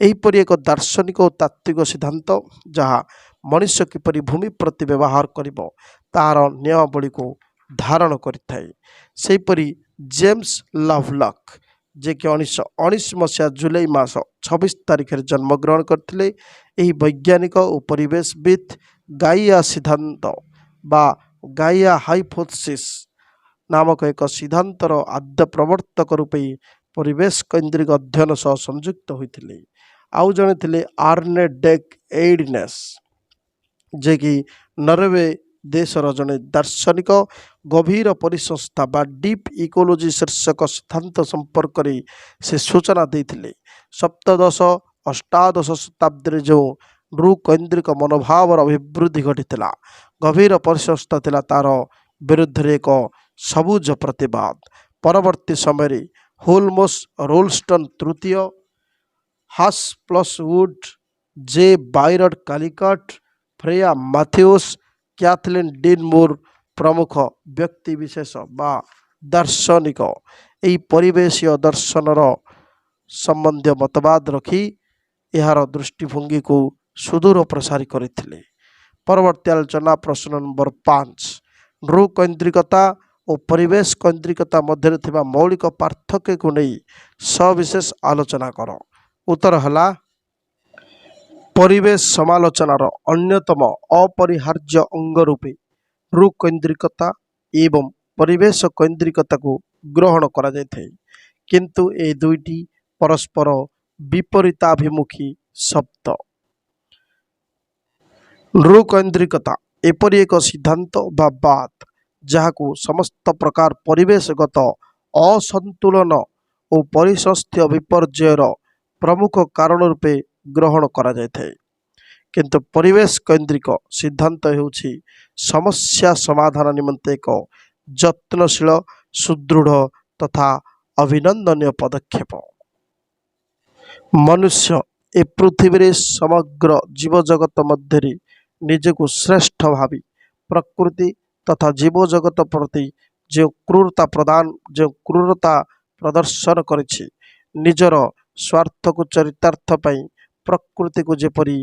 ଏହିପରି ଏକ ଦାର୍ଶନିକ ଓ ତାତ୍ତ୍ୱିକ ସିଦ୍ଧାନ୍ତ ଯାହା ମଣିଷ କିପରି ଭୂମି ପ୍ରତି ବ୍ୟବହାର କରିବ ତାହାର ନିୟମାବଳୀକୁ ଧାରଣ କରିଥାଏ। ସେହିପରି ଜେମ୍ସ ଲଭଲକ୍, ଯିଏକି 1919 ମସିହା ଜୁଲାଇ ମାସ 26 ତାରିଖରେ ଜନ୍ମଗ୍ରହଣ କରିଥିଲେ, ଏହି ବୈଜ୍ଞାନିକ ଓ ପରିବେଶବିତ୍ ଗାଇଆ ସିଦ୍ଧାନ୍ତ ବା ଗାଇଆ ହାଇପୋଥେସିସ୍ ନାମକ ଏକ ସିଦ୍ଧାନ୍ତର ଆଦ୍ୟ ପ୍ରବର୍ତ୍ତକ ରୂପେ ପରିବେଶ କୈନ୍ଦ୍ରିକ ଅଧ୍ୟୟନ ସହ ସଂଯୁକ୍ତ ହୋଇଥିଲେ। ଆଉ ଜଣେ ଥିଲେ ଆର୍ନେ ଡେକ୍ ଏଇଡନେସ୍, ଯିଏକି ନରୱେ ଦେଶର ଜଣେ ଦାର୍ଶନିକ। ଗଭୀର ପରିସଂସ୍ଥା ବା ଡିପ୍ ଇକୋଲୋଜି ଶୀର୍ଷକ ସିଦ୍ଧାନ୍ତ ସମ୍ପର୍କରେ ସେ ସୂଚନା ଦେଇଥିଲେ। ସପ୍ତଦଶ ଅଷ୍ଟାଦଶ ଶତାବ୍ଦୀରେ ଯେଉଁ ନୃକୈନ୍ଦ୍ରିକ ମନୋଭାବର ଅଭିବୃଦ୍ଧି ଘଟିଥିଲା, ଗଭୀର ପରିସଂସ୍ଥା ଥିଲା ତାର ବିରୁଦ୍ଧରେ ଏକ ସବୁଜ ପ୍ରତିବାଦ। ପରବର୍ତ୍ତୀ ସମୟରେ ହୋଲମସ୍ ରୋଲଷ୍ଟନ୍ ତୃତୀୟ, ହାସ୍ପ୍ଲସଉଡ୍, ଜେ ବାଇରଡ୍ କାଲିକଟ୍, ଫ୍ରେୟା ମାଥ୍ୟୁସ୍, କ୍ୟାଥଲିନ୍ ଡିନ୍ ମୁର୍ ପ୍ରମୁଖ ବ୍ୟକ୍ତିବିଶେଷ ବା ଦାର୍ଶନିକ ଏହି ପରିବେଶୀୟ ଦର୍ଶନର ସମ୍ବନ୍ଧୀୟ ମତବାଦ ରଖି ଏହାର ଦୃଷ୍ଟିଭଙ୍ଗୀକୁ ସୁଦୂର ପ୍ରସାରୀ କରିଥିଲେ। ପରବର୍ତ୍ତୀ ଆଲୋଚନା ପ୍ରଶ୍ନ ନମ୍ବର 5, ନୃକୈନ୍ଦ୍ରିକତା ଓ ପରିବେଶ କୈନ୍ଦ୍ରିକତା ମଧ୍ୟରେ ଥିବା ମୌଳିକ ପାର୍ଥକ୍ୟକୁ ନେଇ ସବିଶେଷ ଆଲୋଚନା କର। ଉତ୍ତର ହେଲା, ପରିବେଶ ସମାଲୋଚନାର ଅନ୍ୟତମ ଅପରିହାର୍ଯ୍ୟ ଅଙ୍ଗ ରୂପେ ନୃକୈନ୍ଦ୍ରିକତା ଏବଂ ପରିବେଶ କୈନ୍ଦ୍ରିକତାକୁ ଗ୍ରହଣ କରାଯାଇଥାଏ, କିନ୍ତୁ ଏ ଦୁଇଟି ପରସ୍ପର ବିପରୀତାଭିମୁଖୀ ଶବ୍ଦ। ନୃକୈନ୍ଦ୍ରିକତା ଏପରି ଏକ ସିଦ୍ଧାନ୍ତ ବା ବାଦ ଯାହାକୁ ସମସ୍ତ ପ୍ରକାର ପରିବେଶଗତ ଅସନ୍ତୁଳନ ଓ ପରିସଂସ୍ଥୀୟ ବିପର୍ଯ୍ୟୟର ପ୍ରମୁଖ କାରଣ ରୂପେ ଗ୍ରହଣ କରାଯାଇଥାଏ, କିନ୍ତୁ ପରିବେଶ କୈନ୍ଦ୍ରିକ ସିଦ୍ଧାନ୍ତ ହେଉଛି ସମସ୍ୟା ସମାଧାନ ନିମନ୍ତେ ଏକ ଯତ୍ନଶୀଳ, ସୁଦୃଢ଼ ତଥା ଅଭିନନ୍ଦନୀୟ ପଦକ୍ଷେପ। ମନୁଷ୍ୟ ଏ ପୃଥିବୀରେ ସମଗ୍ର ଜୀବଜଗତ ମଧ୍ୟରେ ନିଜକୁ ଶ୍ରେଷ୍ଠ ଭାବି ପ୍ରକୃତି ତଥା ଜୀବଜଗତ ପ୍ରତି ଯେଉଁ କ୍ରୂରତା ପ୍ରଦର୍ଶନ କରିଛି, ନିଜର ସ୍ୱାର୍ଥକୁ ଚରିତାର୍ଥ ପାଇଁ ପ୍ରକୃତିକୁ ଯେପରି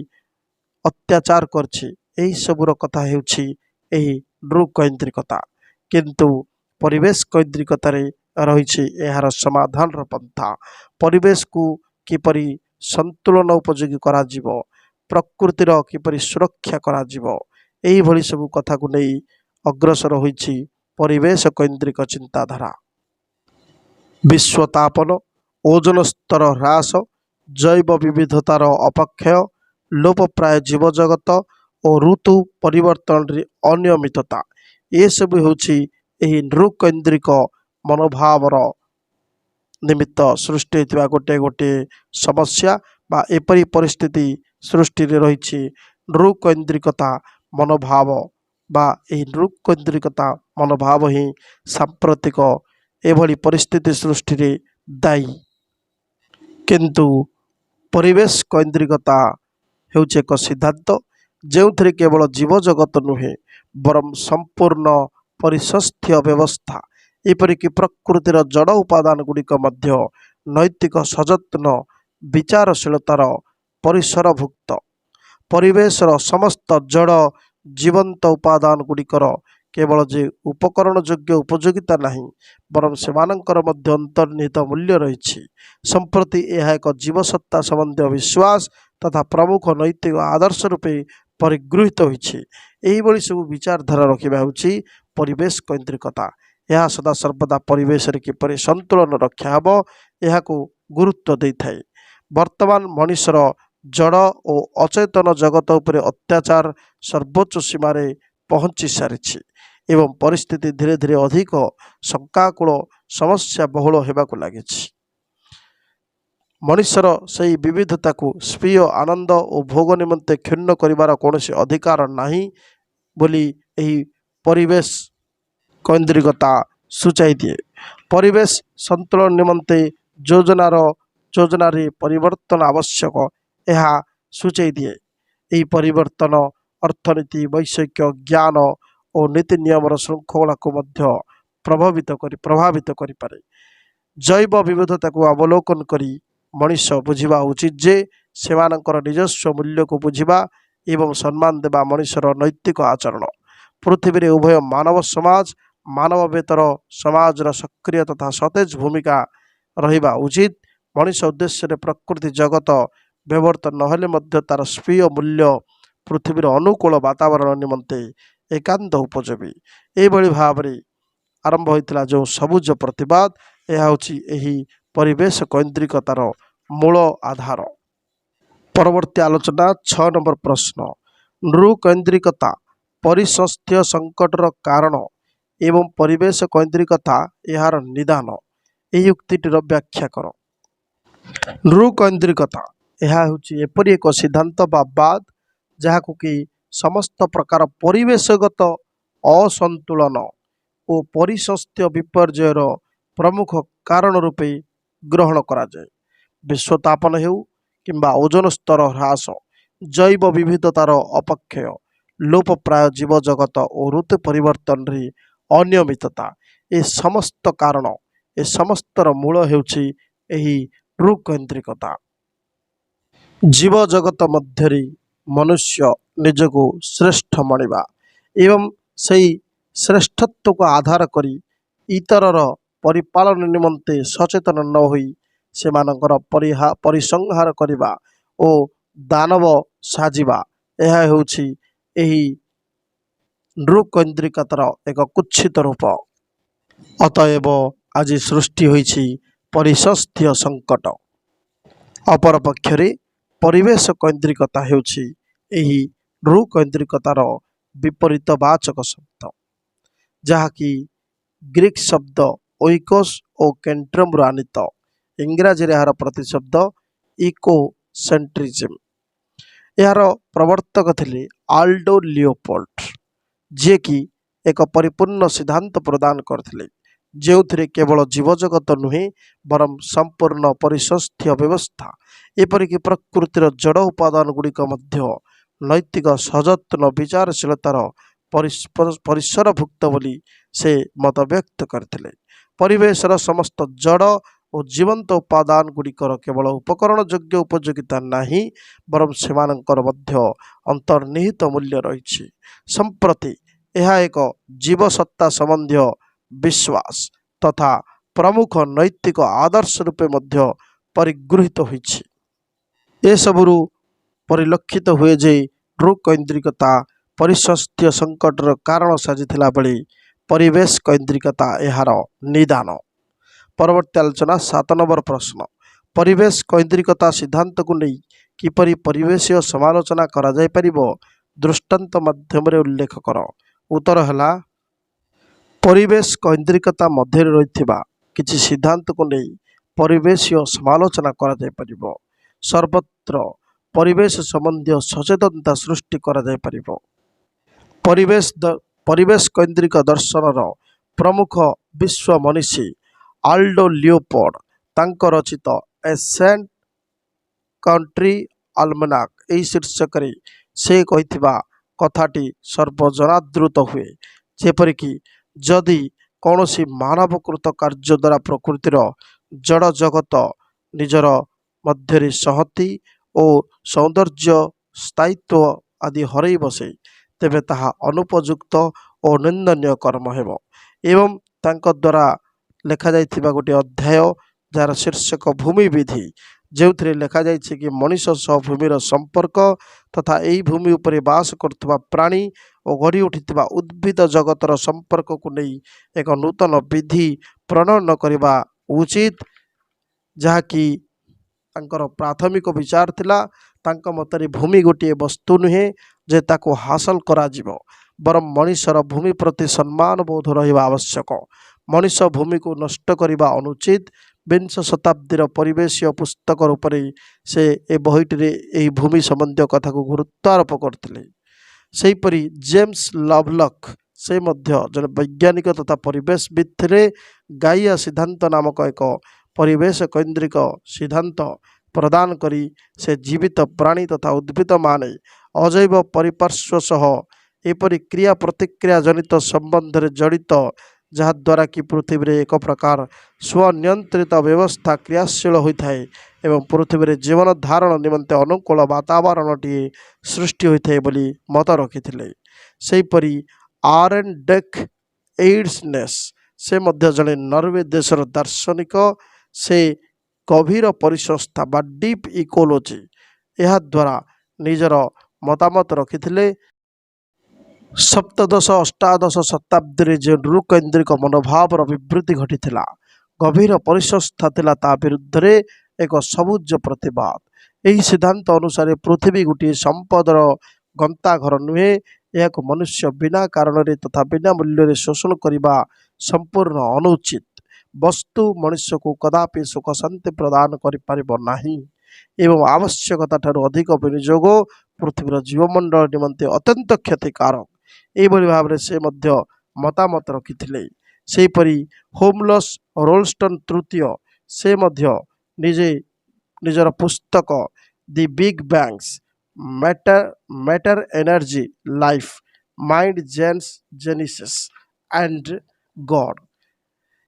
ଅତ୍ୟାଚାର କରିଛି, ଏହିସବୁର କଥା ହେଉଛି ଏହି ନୃକୈନ୍ଦ୍ରିକତା। କିନ୍ତୁ ପରିବେଶ କୈନ୍ଦ୍ରିକତାରେ ରହିଛି ଏହାର ସମାଧାନର ପନ୍ଥା। ପରିବେଶକୁ କିପରି ସନ୍ତୁଳନ ଉପଯୋଗୀ କରାଯିବ, ପ୍ରକୃତିର କିପରି ସୁରକ୍ଷା କରାଯିବ, ଏହିଭଳି ସବୁ କଥାକୁ ନେଇ ଅଗ୍ରସର ହୋଇଛି ପରିବେଶ କୈନ୍ଦ୍ରିକ ଚିନ୍ତାଧାରା। ବିଶ୍ୱତାପନ, ଓଜୋନ ସ୍ତର ହ୍ରାସ, ଜୈବ ବିବିଧତାର ଅପକ୍ଷୟ, ଲୋପପ୍ରାୟ ଜୀବଜଗତ ଓ ଋତୁ ପରିବର୍ତ୍ତନରେ ଅନିୟମିତତା, ଏସବୁ ହେଉଛି ଏହି ନୃକୈନ୍ଦ୍ରିକ ମନୋଭାବର ନିମିତ୍ତ ସୃଷ୍ଟି ହୋଇଥିବା ଗୋଟିଏ ସମସ୍ୟା ବା ଏପରି ପରିସ୍ଥିତି ସୃଷ୍ଟିରେ ରହିଛି ନୃକୈନ୍ଦ୍ରିକତା ମନୋଭାବ ବା ଏହି ନୃକୈନ୍ଦ୍ରିକତା ମନୋଭାବ ହିଁ ସାମ୍ପ୍ରତିକ ଏଭଳି ପରିସ୍ଥିତି ସୃଷ୍ଟିରେ ଦାୟୀ। କିନ୍ତୁ ପରିବେଶ କୈନ୍ଦ୍ରିକତା ହେଉଛି ଏକ ସିଦ୍ଧାନ୍ତ ଯେଉଁଥିରେ କେବଳ ଜୀବଜଗତ ନୁହେଁ, ବରଂ ସମ୍ପୂର୍ଣ୍ଣ ପରିସଂସ୍ଥୀୟ ବ୍ୟବସ୍ଥା, ଏପରିକି ପ୍ରକୃତିର ଜଡ଼ ଉପାଦାନ ଗୁଡ଼ିକ ମଧ୍ୟ ନୈତିକ ସଯତ୍ନ ବିଚାରଶୀଳତାର ପରିସରଭୁକ୍ତ। ପରିବେଶର ସମସ୍ତ ଜଡ଼ ଜୀବନ୍ତ ଉପାଦାନ ଗୁଡ଼ିକର କେବଳ ଯେ ଉପକରଣ ଯୋଗ୍ୟ ଉପଯୋଗିତା ନାହିଁ, ବରଂ ସେମାନଙ୍କର ମଧ୍ୟ ଅନ୍ତର୍ନିହିତ ମୂଲ୍ୟ ରହିଛି। ସମ୍ପ୍ରତି ଏହା ଏକ ଜୀବସତ୍ତା ସମ୍ବନ୍ଧୀୟ ବିଶ୍ୱାସ ତଥା ପ୍ରମୁଖ ନୈତିକ ଆଦର୍ଶ ରୂପେ ପରିଗୃହୀତ ହୋଇଛି। ଏହିଭଳି ସବୁ ବିଚାରଧାରା ରଖିବା ହେଉଛି ପରିବେଶ କୈନ୍ଦ୍ରିକତା। ଏହା ସଦାସର୍ବଦା ପରିବେଶରେ କିପରି ସନ୍ତୁଳନ ରକ୍ଷା ହେବ ଏହାକୁ ଗୁରୁତ୍ୱ ଦେଇଥାଏ। ବର୍ତ୍ତମାନ ମଣିଷର ଜଡ଼ ଓ ଅଚେତନ ଜଗତ ଉପରେ ଅତ୍ୟାଚାର ସର୍ବୋଚ୍ଚ ସୀମାରେ ପହଞ୍ଚି ସାରିଛି ଏବଂ ପରିସ୍ଥିତି ଧୀରେ ଧୀରେ ଅଧିକ ଶଙ୍କାକୁଳ, ସମସ୍ୟା ବହୁଳ ହେବାକୁ ଲାଗିଛି। ମଣିଷର ସେହି ବିବିଧତାକୁ ସ୍ୱୀୟ ଆନନ୍ଦ ଓ ଭୋଗ ନିମନ୍ତେ କ୍ଷୁଣ୍ଣ କରିବାର କୌଣସି ଅଧିକାର ନାହିଁ ବୋଲି ଏହି ପରିବେଶ କୈନ୍ଦ୍ରିକତା ସୂଚାଇ ଦିଏ। ପରିବେଶ ସନ୍ତୁଳନ ନିମନ୍ତେ ଯୋଜନାର ଯୋଜନାରେ ପରିବର୍ତ୍ତନ ଆବଶ୍ୟକ ଏହା ସୂଚାଇ ଦିଏ। ଏହି ପରିବର୍ତ୍ତନ ଅର୍ଥନୀତି, ବୈଷୟିକ ଜ୍ଞାନ ଓ ନୀତି ନିୟମର ଶୃଙ୍ଖଳାକୁ ମଧ୍ୟ ପ୍ରଭାବିତ କରିପାରେ। ଜୈବ ବିବିଧତାକୁ ଅବଲୋକନ କରି ମଣିଷ ବୁଝିବା ଉଚିତ ଯେ ସେମାନଙ୍କର ନିଜସ୍ୱ ମୂଲ୍ୟକୁ ବୁଝିବା ଏବଂ ସମ୍ମାନ ଦେବା ମଣିଷର ନୈତିକ ଆଚରଣ। ପୃଥିବୀରେ ଉଭୟ ମାନବ ସମାଜ ମାନବବେତର ସମାଜର ସକ୍ରିୟ ତଥା ସତେଜ ଭୂମିକା ରହିବା ଉଚିତ। ମଣିଷ ଉଦ୍ଦେଶ୍ୟରେ ପ୍ରକୃତି ଜଗତ ବ୍ୟବହୃତ ନହେଲେ ମଧ୍ୟ ତାର ସ୍ୱୀୟ ମୂଲ୍ୟ ପୃଥିବୀର ଅନୁକୂଳ ବାତାବରଣ ନିମନ୍ତେ ଏକାନ୍ତ ଉପଯୋଗୀ। ଏହିଭଳି ଭାବରେ ଆରମ୍ଭ ହୋଇଥିଲା ଯେଉଁ ସବୁଜ ପ୍ରତିବାଦ, ଏହା ହେଉଛି ଏହି ପରିବେଶ କୈନ୍ଦ୍ରିକତାର ମୂଳ ଆଧାର। ପରବର୍ତ୍ତୀ ଆଲୋଚନା 6 ନମ୍ବର ପ୍ରଶ୍ନ। ନୃକୈନ୍ଦ୍ରିକତା ପରିସଂସ୍ଥ୍ୟ ସଙ୍କଟର କାରଣ ଏବଂ ପରିବେଶ କୈନ୍ଦ୍ରିକତା ଏହାର ନିଦାନ। ଏହି ଉକ୍ତିଟିର ବ୍ୟାଖ୍ୟା କର। ନୃକୈନ୍ଦ୍ରିକତା ଏହା ହେଉଛି ଏପରି ଏକ ସିଦ୍ଧାନ୍ତ ବା ବାଦ ଯାହାକୁ କି ସମସ୍ତ ପ୍ରକାର ପରିବେଶଗତ ଅସନ୍ତୁଳନ ଓ ପରିସଂସ୍ଥ୍ୟ ବିପର୍ଯ୍ୟୟର ପ୍ରମୁଖ କାରଣ ରୂପେ ଗ୍ରହଣ କରାଯାଏ। ବିଶ୍ୱତାପନ ହେଉ କିମ୍ବା ଓଜୋନ ସ୍ତର ହ୍ରାସ, ଜୈବ ବିବିଧତାର ଅପକ୍ଷୟ, ଲୋପପ୍ରାୟ ଜୀବଜଗତ ଓ ଋତୁ ପରିବର୍ତ୍ତନରେ ଅନିୟମିତତା, ଏ ସମସ୍ତର ମୂଳ ହେଉଛି ଏହି ନୃକୈନ୍ଦ୍ରିକତା। ଜୀବଜଗତ ମଧ୍ୟରେ ମନୁଷ୍ୟ ନିଜକୁ ଶ୍ରେଷ୍ଠ ମଣିବା ଏବଂ ସେହି ଶ୍ରେଷ୍ଠତ୍ୱକୁ ଆଧାର କରି ଇତରର ପରିପାଳନ ନିମନ୍ତେ ସଚେତନ ନ ହୋଇ ସେମାନଙ୍କର ପରିସଂହାର କରିବା ଓ ଦାନବ ସାଜିବା, ଏହା ହେଉଛି ଏହି ନୃକୈନ୍ଦ୍ରିକତାର ଏକ କୁତ୍ସିତ ରୂପ। ଅତଏବ ଆଜି ସୃଷ୍ଟି ହୋଇଛି ପରିସଂସ୍ଥ୍ୟ ସଙ୍କଟ। ଅପରପକ୍ଷରେ ପରିବେଶ କୈନ୍ଦ୍ରିକତା ହେଉଛି ଏହି ନୃକୈନ୍ଦ୍ରିକତାର ବିପରୀତବାଚକ ଶବ୍ଦ, ଯାହାକି ଗ୍ରୀକ୍ ଶବ୍ଦ ଓଇକୋସ୍ ଓ କେଣ୍ଟ୍ରମରୁ ଆନିତ। ଇଂରାଜୀରେ ଏହାର ପ୍ରତିଶବ୍ଦ ଇକୋସେଣ୍ଟ୍ରିଜିମ୍। ଏହାର ପ୍ରବର୍ତ୍ତକ ଥିଲେ ଆଲ୍ଡୋ ଲିଓପୋଲ୍ଡ, ଯିଏକି ଏକ ପରିପୂର୍ଣ୍ଣ ସିଦ୍ଧାନ୍ତ ପ୍ରଦାନ କରିଥିଲେ ଯେଉଁଥିରେ କେବଳ ଜୀବଜଗତ ନୁହେଁ ବରଂ ସମ୍ପୂର୍ଣ୍ଣ ପରିସଂସ୍ଥ୍ୟ ବ୍ୟବସ୍ଥା ଏପରିକି ପ୍ରକୃତିର ଜଡ଼ ଉପାଦାନ ଗୁଡ଼ିକ ମଧ୍ୟ ନୈତିକ ସଯତ୍ନ ବିଚାରଶୀଳତାର ପରିସରଭୁକ୍ତ ବୋଲି ସେ ମତବ୍ୟକ୍ତ କରିଥିଲେ। ପରିବେଶର ସମସ୍ତ ଜଡ଼ ଓ ଜୀବନ୍ତ ଉପାଦାନ ଗୁଡ଼ିକର କେବଳ ଉପକରଣ ଯୋଗ୍ୟ ଉପଯୋଗିତା ନାହିଁ ବରଂ ସେମାନଙ୍କର ମଧ୍ୟ ଅନ୍ତର୍ନିହିତ ମୂଲ୍ୟ ରହିଛି। ସମ୍ପ୍ରତି ଏହା ଏକ ଜୀବସତ୍ତା ସମ୍ବନ୍ଧୀୟ ବିଶ୍ୱାସ ତଥା ପ୍ରମୁଖ ନୈତିକ ଆଦର୍ଶ ରୂପେ ମଧ୍ୟ ପରିଗୃହୀତ ହୋଇଛି। ଏସବୁରୁ ପରିଲକ୍ଷିତ ହୁଏ ଯେ ନୃକୈନ୍ଦ୍ରିକତା ପରିସଂସ୍ଥ୍ୟ ସଙ୍କଟର କାରଣ ସାଜିଥିଲା ବେଳେ ପରିବେଶ କୈନ୍ଦ୍ରିକତା ଏହାର ନିଦାନ। ପରବର୍ତ୍ତୀ ଆଲୋଚନା 7 ନମ୍ବର ପ୍ରଶ୍ନ। ପରିବେଶ କୈନ୍ଦ୍ରିକତା ସିଦ୍ଧାନ୍ତକୁ ନେଇ କିପରି ପରିବେଶୀୟ ସମାଲୋଚନା କରାଯାଇପାରିବ ଦୃଷ୍ଟାନ୍ତ ମାଧ୍ୟମରେ ଉଲ୍ଲେଖ କର। ଉତ୍ତର ହେଲା, ପରିବେଶ କୈନ୍ଦ୍ରିକତା ମଧ୍ୟରେ ରହିଥିବା କିଛି ସିଦ୍ଧାନ୍ତକୁ ନେଇ ପରିବେଶୀୟ ସମାଲୋଚନା କରାଯାଇପାରିବ। ସର୍ବତ୍ର ପରିବେଶ ସମ୍ବନ୍ଧୀୟ ସଚେତନତା ସୃଷ୍ଟି କରାଯାଇପାରିବ। ପରିବେଶ କୈନ୍ଦ୍ରିକ ଦର୍ଶନର ପ୍ରମୁଖ ବିଶ୍ୱ ମନୀଷୀ ଆଲ୍ଡୋ ଲିଓପୋଲ୍ଡ ତାଙ୍କ ରଚିତ ଏ ସେଣ୍ଟ କଣ୍ଟ୍ରି ଆଲମନାକ୍ ଏହି ଶୀର୍ଷକରେ ସେ କହିଥିବା କଥାଟି ସର୍ବଜନାଦୃତ ହୁଏ, ଯେପରିକି ଯଦି କୌଣସି ମାନବକୃତ କାର୍ଯ୍ୟ ଦ୍ୱାରା ପ୍ରକୃତିର ଜଡ଼ ଜଗତ ନିଜର ମଧ୍ୟରେ ସଂହତି ଓ ସୌନ୍ଦର୍ଯ୍ୟ ସ୍ଥାୟିତ୍ୱ ଆଦି ହରାଇ ବସେ, ତେବେ ତାହା ଅନୁପଯୁକ୍ତ ଓ ନିନ୍ଦନୀୟ କର୍ମ ହେବ। ଏବଂ ତାଙ୍କ ଦ୍ୱାରା ଲେଖାଯାଇଥିବା ଗୋଟିଏ ଅଧ୍ୟାୟ ଯାହାର ଶୀର୍ଷକ ଭୂମି ବିଧି, ଯେଉଁଥିରେ ଲେଖାଯାଇଛି କି ମଣିଷ ସହ ଭୂମିର ସମ୍ପର୍କ ତଥା ଏହି ଭୂମି ଉପରେ ବାସ କରୁଥିବା ପ୍ରାଣୀ ଓ ଗଢ଼ି ଉଠିଥିବା ଉଦ୍ଭିଦ ଜଗତର ସମ୍ପର୍କକୁ ନେଇ ଏକ ନୂତନ ବିଧି ପ୍ରଣୟନ କରିବା ଉଚିତ, ଯାହାକି ତାଙ୍କର ପ୍ରାଥମିକ ବିଚାର ଥିଲା। ତାଙ୍କ ମତରେ ଭୂମି ଗୋଟିଏ ବସ୍ତୁ ନୁହେଁ ଯେ ତାକୁ ହାସଲ କରାଯିବ, ବରଂ ମଣିଷର ଭୂମି ପ୍ରତି ସମ୍ମାନ ବୋଧ ରହିବା ଆବଶ୍ୟକ। ମଣିଷ ଭୂମିକୁ ନଷ୍ଟ କରିବା ଅନୁଚିତ। ବିଂଶ ଶତାବ୍ଦୀର ପରିବେଶୀୟ ପୁସ୍ତକ ରୂପରେ ସେ ଏ ବହିଟିରେ ଏହି ଭୂମି ସମ୍ବନ୍ଧୀୟ କଥାକୁ ଗୁରୁତ୍ୱ ଆରୋପ କରିଥିଲେ। ସେହିପରି ଜେମ୍ସ ଲଭଲକ୍, ସେ ମଧ୍ୟ ଜଣେ ବୈଜ୍ଞାନିକ ତଥା ପରିବେଶବିତ୍ ଥିଲେ। ଗାଇଆ ସିଦ୍ଧାନ୍ତ ନାମକ ଏକ परिवेश कैन्द्रिक सिद्धांत प्रदान करी से जीवित प्राणी तथा उद्भिद माने अजैव परिपार्श्व सह एपरि क्रिया प्रतिक्रिया जनित संबंध रे जड़ित जहाद्वारा कि पृथ्वी रे एक प्रकार स्वनियंत्रित व्यवस्था क्रियाशील होता है एवं पृथ्वी रे जीवन धारण निमंते अनुकूल वातावरणटीए सृष्टि होता है बोली मत रखिथिले। सेहीपरि आर एन डेक एड्सनेस से मध्य जड़े नॉर्वे देशर दार्शनिक से गभीर परिसंस्था बा डीप इकोलोजी यह द्वारा निजर मतामत रखिथिले। सप्तदश अष्टादश शताब्दी जो नृकेन्द्रिक मनोभाव विवृद्धि घटीला गभीर परिसंस्था थिला ता विरुद्ध रे एक सबुज प्रतिवाद। यही सिद्धांत अनुसार पृथ्वी गोटे संपदर गंताघर नुहे यह मनुष्य बिना कारण तथा बिना मूल्य शोषण करने संपूर्ण अनुचित वस्तु मनुष्य को कदापि सुख शांति प्रदान करिपारिबो एवं आवश्यकता ठारू अधिक विनियोग पृथ्वीर जीवमंडल निमंते अत्यंत क्षतिकारक एभली भाव से मध्य मतामत रखिथिले। सेहीपरि होमलस रोल्स्टन तृतीय से मध्य निजे निजर पुस्तक the big bangs matter energy life mind genesis and God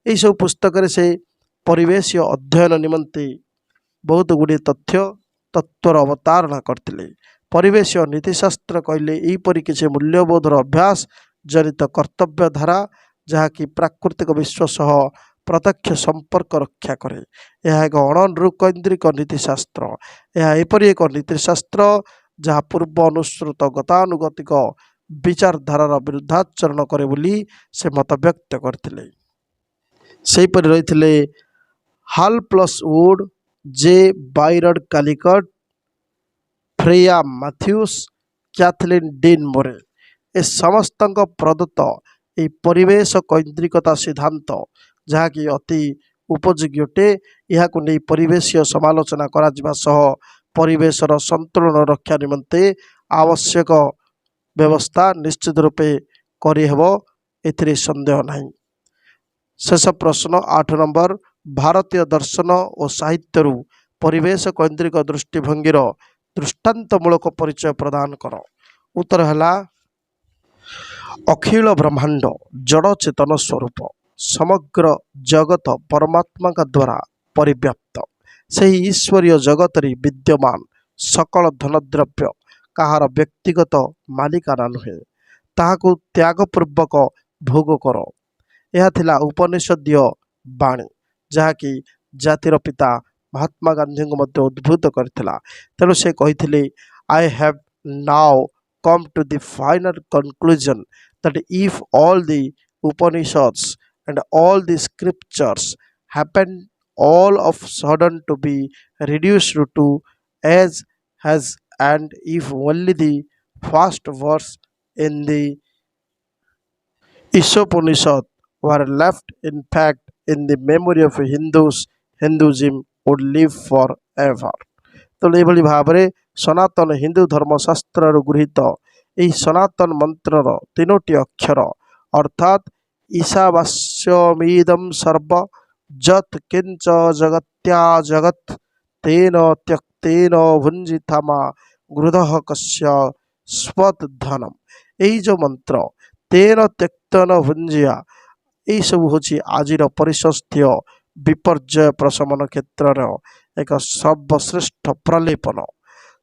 यही सब पुस्तक से परिवेश अध्ययन निमंते बहुत गुड़े तथ्य तत्वर अवतारणा करते। परिवेश नीतिशास्त्र कहले यहीपरि किसी मूल्यबोधर अभ्यास जनित कर्तव्य धारा जहाँकि प्राकृतिक विश्व सह प्रत्यक्ष संपर्क रक्षा करे। यह एक अणनृकैन्द्रिक नीतिशास्त्र। यह एपरि एक नीतिशास्त्र जहाँ पूर्व अनुसृत गतानुगतिक विचारधारार विरुद्धाचरण करे बोली से मत व्यक्त करथिले। सेहीपरि रहिथिले Val Plumwood J Baird Callicott Freya Mathews Kathleen Dean Moore ए समस्त प्रदत्त ये परिवेश कैन्द्रिकता सिद्धांत जहाँकि अति उपयोगी अटे यह परिवेश समालोचना करा सह परिवेशर संतुलन रक्षा निमंते आवश्यक व्यवस्था निश्चित रूपे करिहेबो एथिरे संदेह नहीं। शेष प्रश्न 8 नंबर भारतीय दर्शन और साहित्यरु परिवेश कैन्द्रिक दृष्टिभंगीर दृष्टांतमूलक परिचय प्रदान कर। उत्तर है अखिल ब्रह्मांड जड़ चेतन स्वरूप समग्र जगत परमात्मा का द्वारा परिव्याप्त से ईश्वरीय जगत रे विद्यमान सकल धनद्रव्य कहार व्यक्तिगत मालिकाना नुहे ताहाकु त्यागपूर्वक भोग कर। यह थिला उपनिषदीय बाणी जहाँकि जातिर पिता महात्मा गांधी को मध्य उद्भूत करथिला। तेणु से कहिथिले I have now come to the final conclusion that if all the Upanishads and all the scriptures happen all of sudden to be reduced to as has and if only the first verse in the Ishopanishad were left intact in the memory of Hinduism would live forever। तो ये भाव में सनातन हिंदू धर्मशास्त्र गृहीत यही सनातन मंत्रर तीनोटी अक्षर अर्थात ईशावास्यमीदं सर्व जत किंच जगत्या जगत तेन त्यक्तेन भुंजिथामा गृधः कस्य स्वधनम यही जो मंत्र तेन त्यक्तन भुंजिया यही सब हूँ आज परिसंस्थीय विपर्यय प्रशमन क्षेत्र एक सर्वश्रेष्ठ प्रलेपन।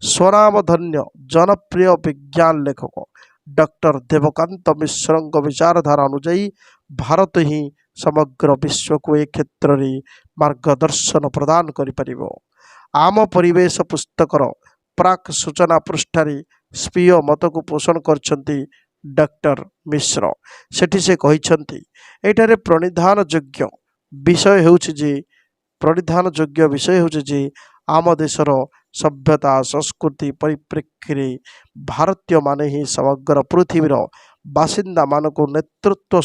स्वनामधन्य जनप्रिय विज्ञान लेखक डॉक्टर देवकांत मिश्र विचारधारा अनुजाई भारत ही समग्र विश्व को एक क्षेत्र में मार्गदर्शन प्रदान करिपरिबो। आम परिवेश पुस्तकर प्राक सूचना पृष्ठारे स्वीय मत को पोषण करछंती डॉक्टर मिश्र। सेठी से कहिछंती एठारे प्रणिधान योग्य विषय होउछि जे प्रणिधान योग्य विषय होउछि जे आम देशर सभ्यता संस्कृति परिप्रेक्षी भारतीय माने ही समग्र पृथ्वीर बासिंदा मानक नेतृत्व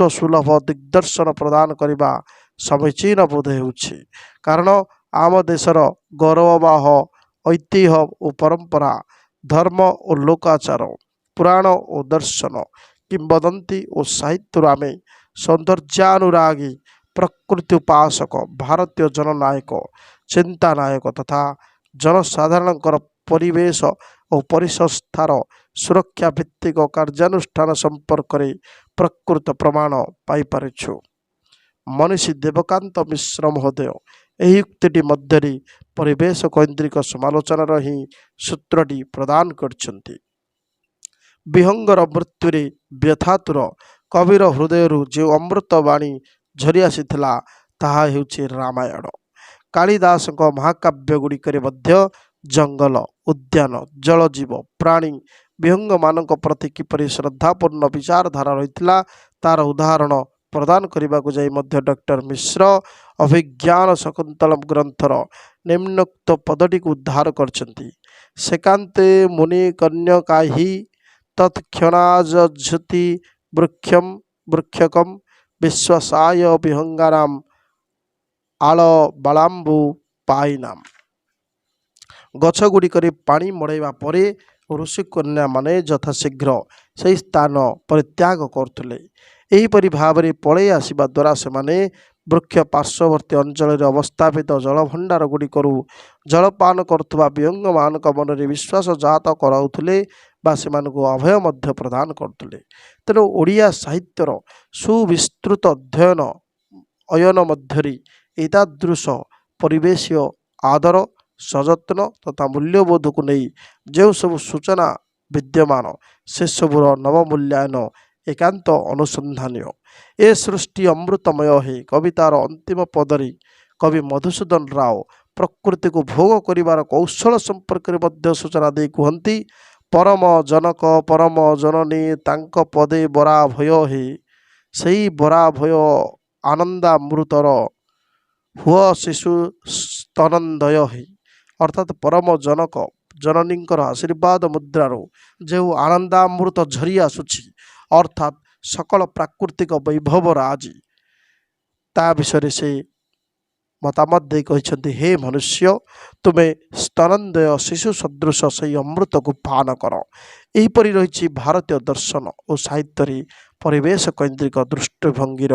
सुलभ दिग्दर्शन प्रदान करने समीचीन बोध होउछि। कारण आम देशर गौरववाह ऐतिह्य और परंपरा धर्म और लोकाचार पुराण और दर्शन किंवदंती और साहित्य आमे सौंदर्यानुरागी प्रकृति उपासक भारतीय जननायक चिंतानायक तथा जनसाधारणଙ୍କର परिवेश और परिसंस्थार सुरक्षा भित्तिक कार्यानुष्ठान संपर्क प्रकृत प्रमाण पाइपारिछु। मनीषी देवकांत मिश्र महोदय ଏହି ଉକ୍ତିଟି ମଧ୍ୟରେ ପରିବେଶ କୈନ୍ଦ୍ରିକ ସମାଲୋଚନାର ହିଁ ସୂତ୍ରଟି ପ୍ରଦାନ କରିଛନ୍ତି। ବିହଙ୍ଗର ମୃତ୍ୟୁରେ ବ୍ୟଥାତୁର କବିର ହୃଦୟରୁ ଯେଉଁ ଅମୃତ ବାଣୀ ଝରି ଆସିଥିଲା ତାହା ହେଉଛି ରାମାୟଣ। କାଳିଦାସଙ୍କ ମହାକାବ୍ୟ ଗୁଡ଼ିକରେ ମଧ୍ୟ ଜଙ୍ଗଲ, ଉଦ୍ୟାନ, ଜଳଜୀବ, ପ୍ରାଣୀ, ବିହଙ୍ଗମାନଙ୍କ ପ୍ରତି କିପରି ଶ୍ରଦ୍ଧାପୂର୍ଣ୍ଣ ବିଚାରଧାରା ରହିଥିଲା ତାର ଉଦାହରଣ ପ୍ରଦାନ କରିବାକୁ ଯାଇ ମଧ୍ୟ ଡକ୍ଟର ମିଶ୍ର ଅଭିଜ୍ଞାନ ଶକୁନ୍ତଳମ୍ ଗ୍ରନ୍ଥର ନିମ୍ନୋକ୍ତ ପଦଟିକୁ ଉଦ୍ଧାର କରିଛନ୍ତି। ସେକାନ୍ତେ ମୁନି କନ୍ୟକାହି ତତ୍କ୍ଷଣାଜଝୁତି ବୃକ୍ଷକମ୍ ବିଶ୍ୱାସାୟ ବିହଙ୍ଗାନାମ ଆଳ ବାଳାମ୍ବୁ ପାଇନାମ। ଗଛ ଗୁଡ଼ିକରେ ପାଣି ମଡ଼ାଇବା ପରେ ଋଷିକନ୍ୟାମାନେ ଯଥାଶୀଘ୍ର ସେହି ସ୍ଥାନ ପରିତ୍ୟାଗ କରୁଥିଲେ। ଏହିପରି ଭାବରେ ପଳାଇ ଆସିବା ଦ୍ୱାରା ସେମାନେ ବୃକ୍ଷ ପାର୍ଶ୍ୱବର୍ତ୍ତୀ ଅଞ୍ଚଳରେ ଅବସ୍ଥାପିତ ଜଳଭଣ୍ଡାର ଗୁଡ଼ିକରୁ ଜଳପାନ କରୁଥିବା ବିହଙ୍ଗମାନଙ୍କ ମନରେ ବିଶ୍ୱାସ ଜାତ କରାଉଥିଲେ ବା ସେମାନଙ୍କୁ ଅଭୟ ମଧ୍ୟ ପ୍ରଦାନ କରୁଥିଲେ। ତେଣୁ ଓଡ଼ିଆ ସାହିତ୍ୟର ସୁବିସ୍ତୃତ ଅୟନ ମଧ୍ୟରେ ଏତାଦୃଶ ପରିବେଶୀୟ ଆଦର ସଯତ୍ନ ତଥା ମୂଲ୍ୟବୋଧକୁ ନେଇ ଯେଉଁ ସବୁ ସୂଚନା ବିଦ୍ୟମାନ ସେସବୁର ନବମୂଲ୍ୟାୟନ ଏକାନ୍ତ ଅନୁସନ୍ଧାନୀୟ। ଏ ସୃଷ୍ଟି ଅମୃତମୟ ହେ କବିତାର ଅନ୍ତିମ ପଦରେ କବି ମଧୁସୂଦନ ରାଓ ପ୍ରକୃତିକୁ ଭୋଗ କରିବାର କୌଶଳ ସମ୍ପର୍କରେ ମଧ୍ୟ ସୂଚନା ଦେଇ କୁହନ୍ତି, ପରମ ଜନକ ପରମ ଜନନୀ ତାଙ୍କ ପଦେ ବରା ଭୟ ହେ, ସେଇ ବରା ଭୟ ଆନନ୍ଦାମୃତର ହୁଅ ଶିଶୁ ସ୍ତନନ୍ଦୟ ହେ। ଅର୍ଥାତ୍ ପରମ ଜନକ ଜନନୀଙ୍କର ଆଶୀର୍ବାଦ ମୁଦ୍ରାରୁ ଯେଉଁ ଆନନ୍ଦାମୃତ ଝରି ଆସୁଛି ଅର୍ଥାତ୍ ସକଳ ପ୍ରାକୃତିକ ବୈଭବର ଆଜି ତା ବିଷୟରେ ସେ ମତାମତ ଦେଇ କହିଛନ୍ତି, ହେ ମନୁଷ୍ୟ ତୁମେ ସ୍ତନନ୍ଦୟ ଶିଶୁ ସଦୃଶ ସେହି ଅମୃତକୁ ପାନ କର। ଏହିପରି ରହିଛି ଭାରତୀୟ ଦର୍ଶନ ଓ ସାହିତ୍ୟରେ ପରିବେଶ କୈନ୍ଦ୍ରିକ ଦୃଷ୍ଟିଭଙ୍ଗୀର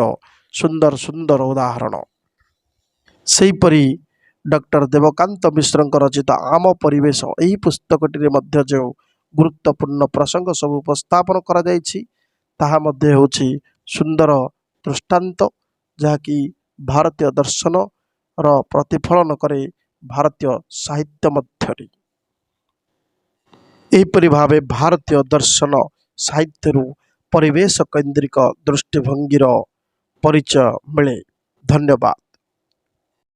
ସୁନ୍ଦର ସୁନ୍ଦର ଉଦାହରଣ। ସେହିପରି ଡକ୍ଟର ଦେବକାନ୍ତ ମିଶ୍ରଙ୍କ ରଚିତ ଆମ ପରିବେଶ ଏହି ପୁସ୍ତକଟିରେ ମଧ୍ୟ ଯେଉଁ ଗୁରୁତ୍ୱପୂର୍ଣ୍ଣ ପ୍ରସଙ୍ଗ ସବୁ ଉପସ୍ଥାପନ କରାଯାଇଛି ତାହା ମଧ୍ୟ ହେଉଛି ସୁନ୍ଦର ଦୃଷ୍ଟାନ୍ତ, ଯାହାକି ଭାରତୀୟ ଦର୍ଶନର ପ୍ରତିଫଳନ କରେ ଭାରତୀୟ ସାହିତ୍ୟ ମଧ୍ୟରେ। ଏହିପରି ଭାବେ ଭାରତୀୟ ଦର୍ଶନ ସାହିତ୍ୟରୁ ପରିବେଶ କୈନ୍ଦ୍ରିକ ଦୃଷ୍ଟିଭଙ୍ଗୀର ପରିଚୟ ମିଳେ। ଧନ୍ୟବାଦ।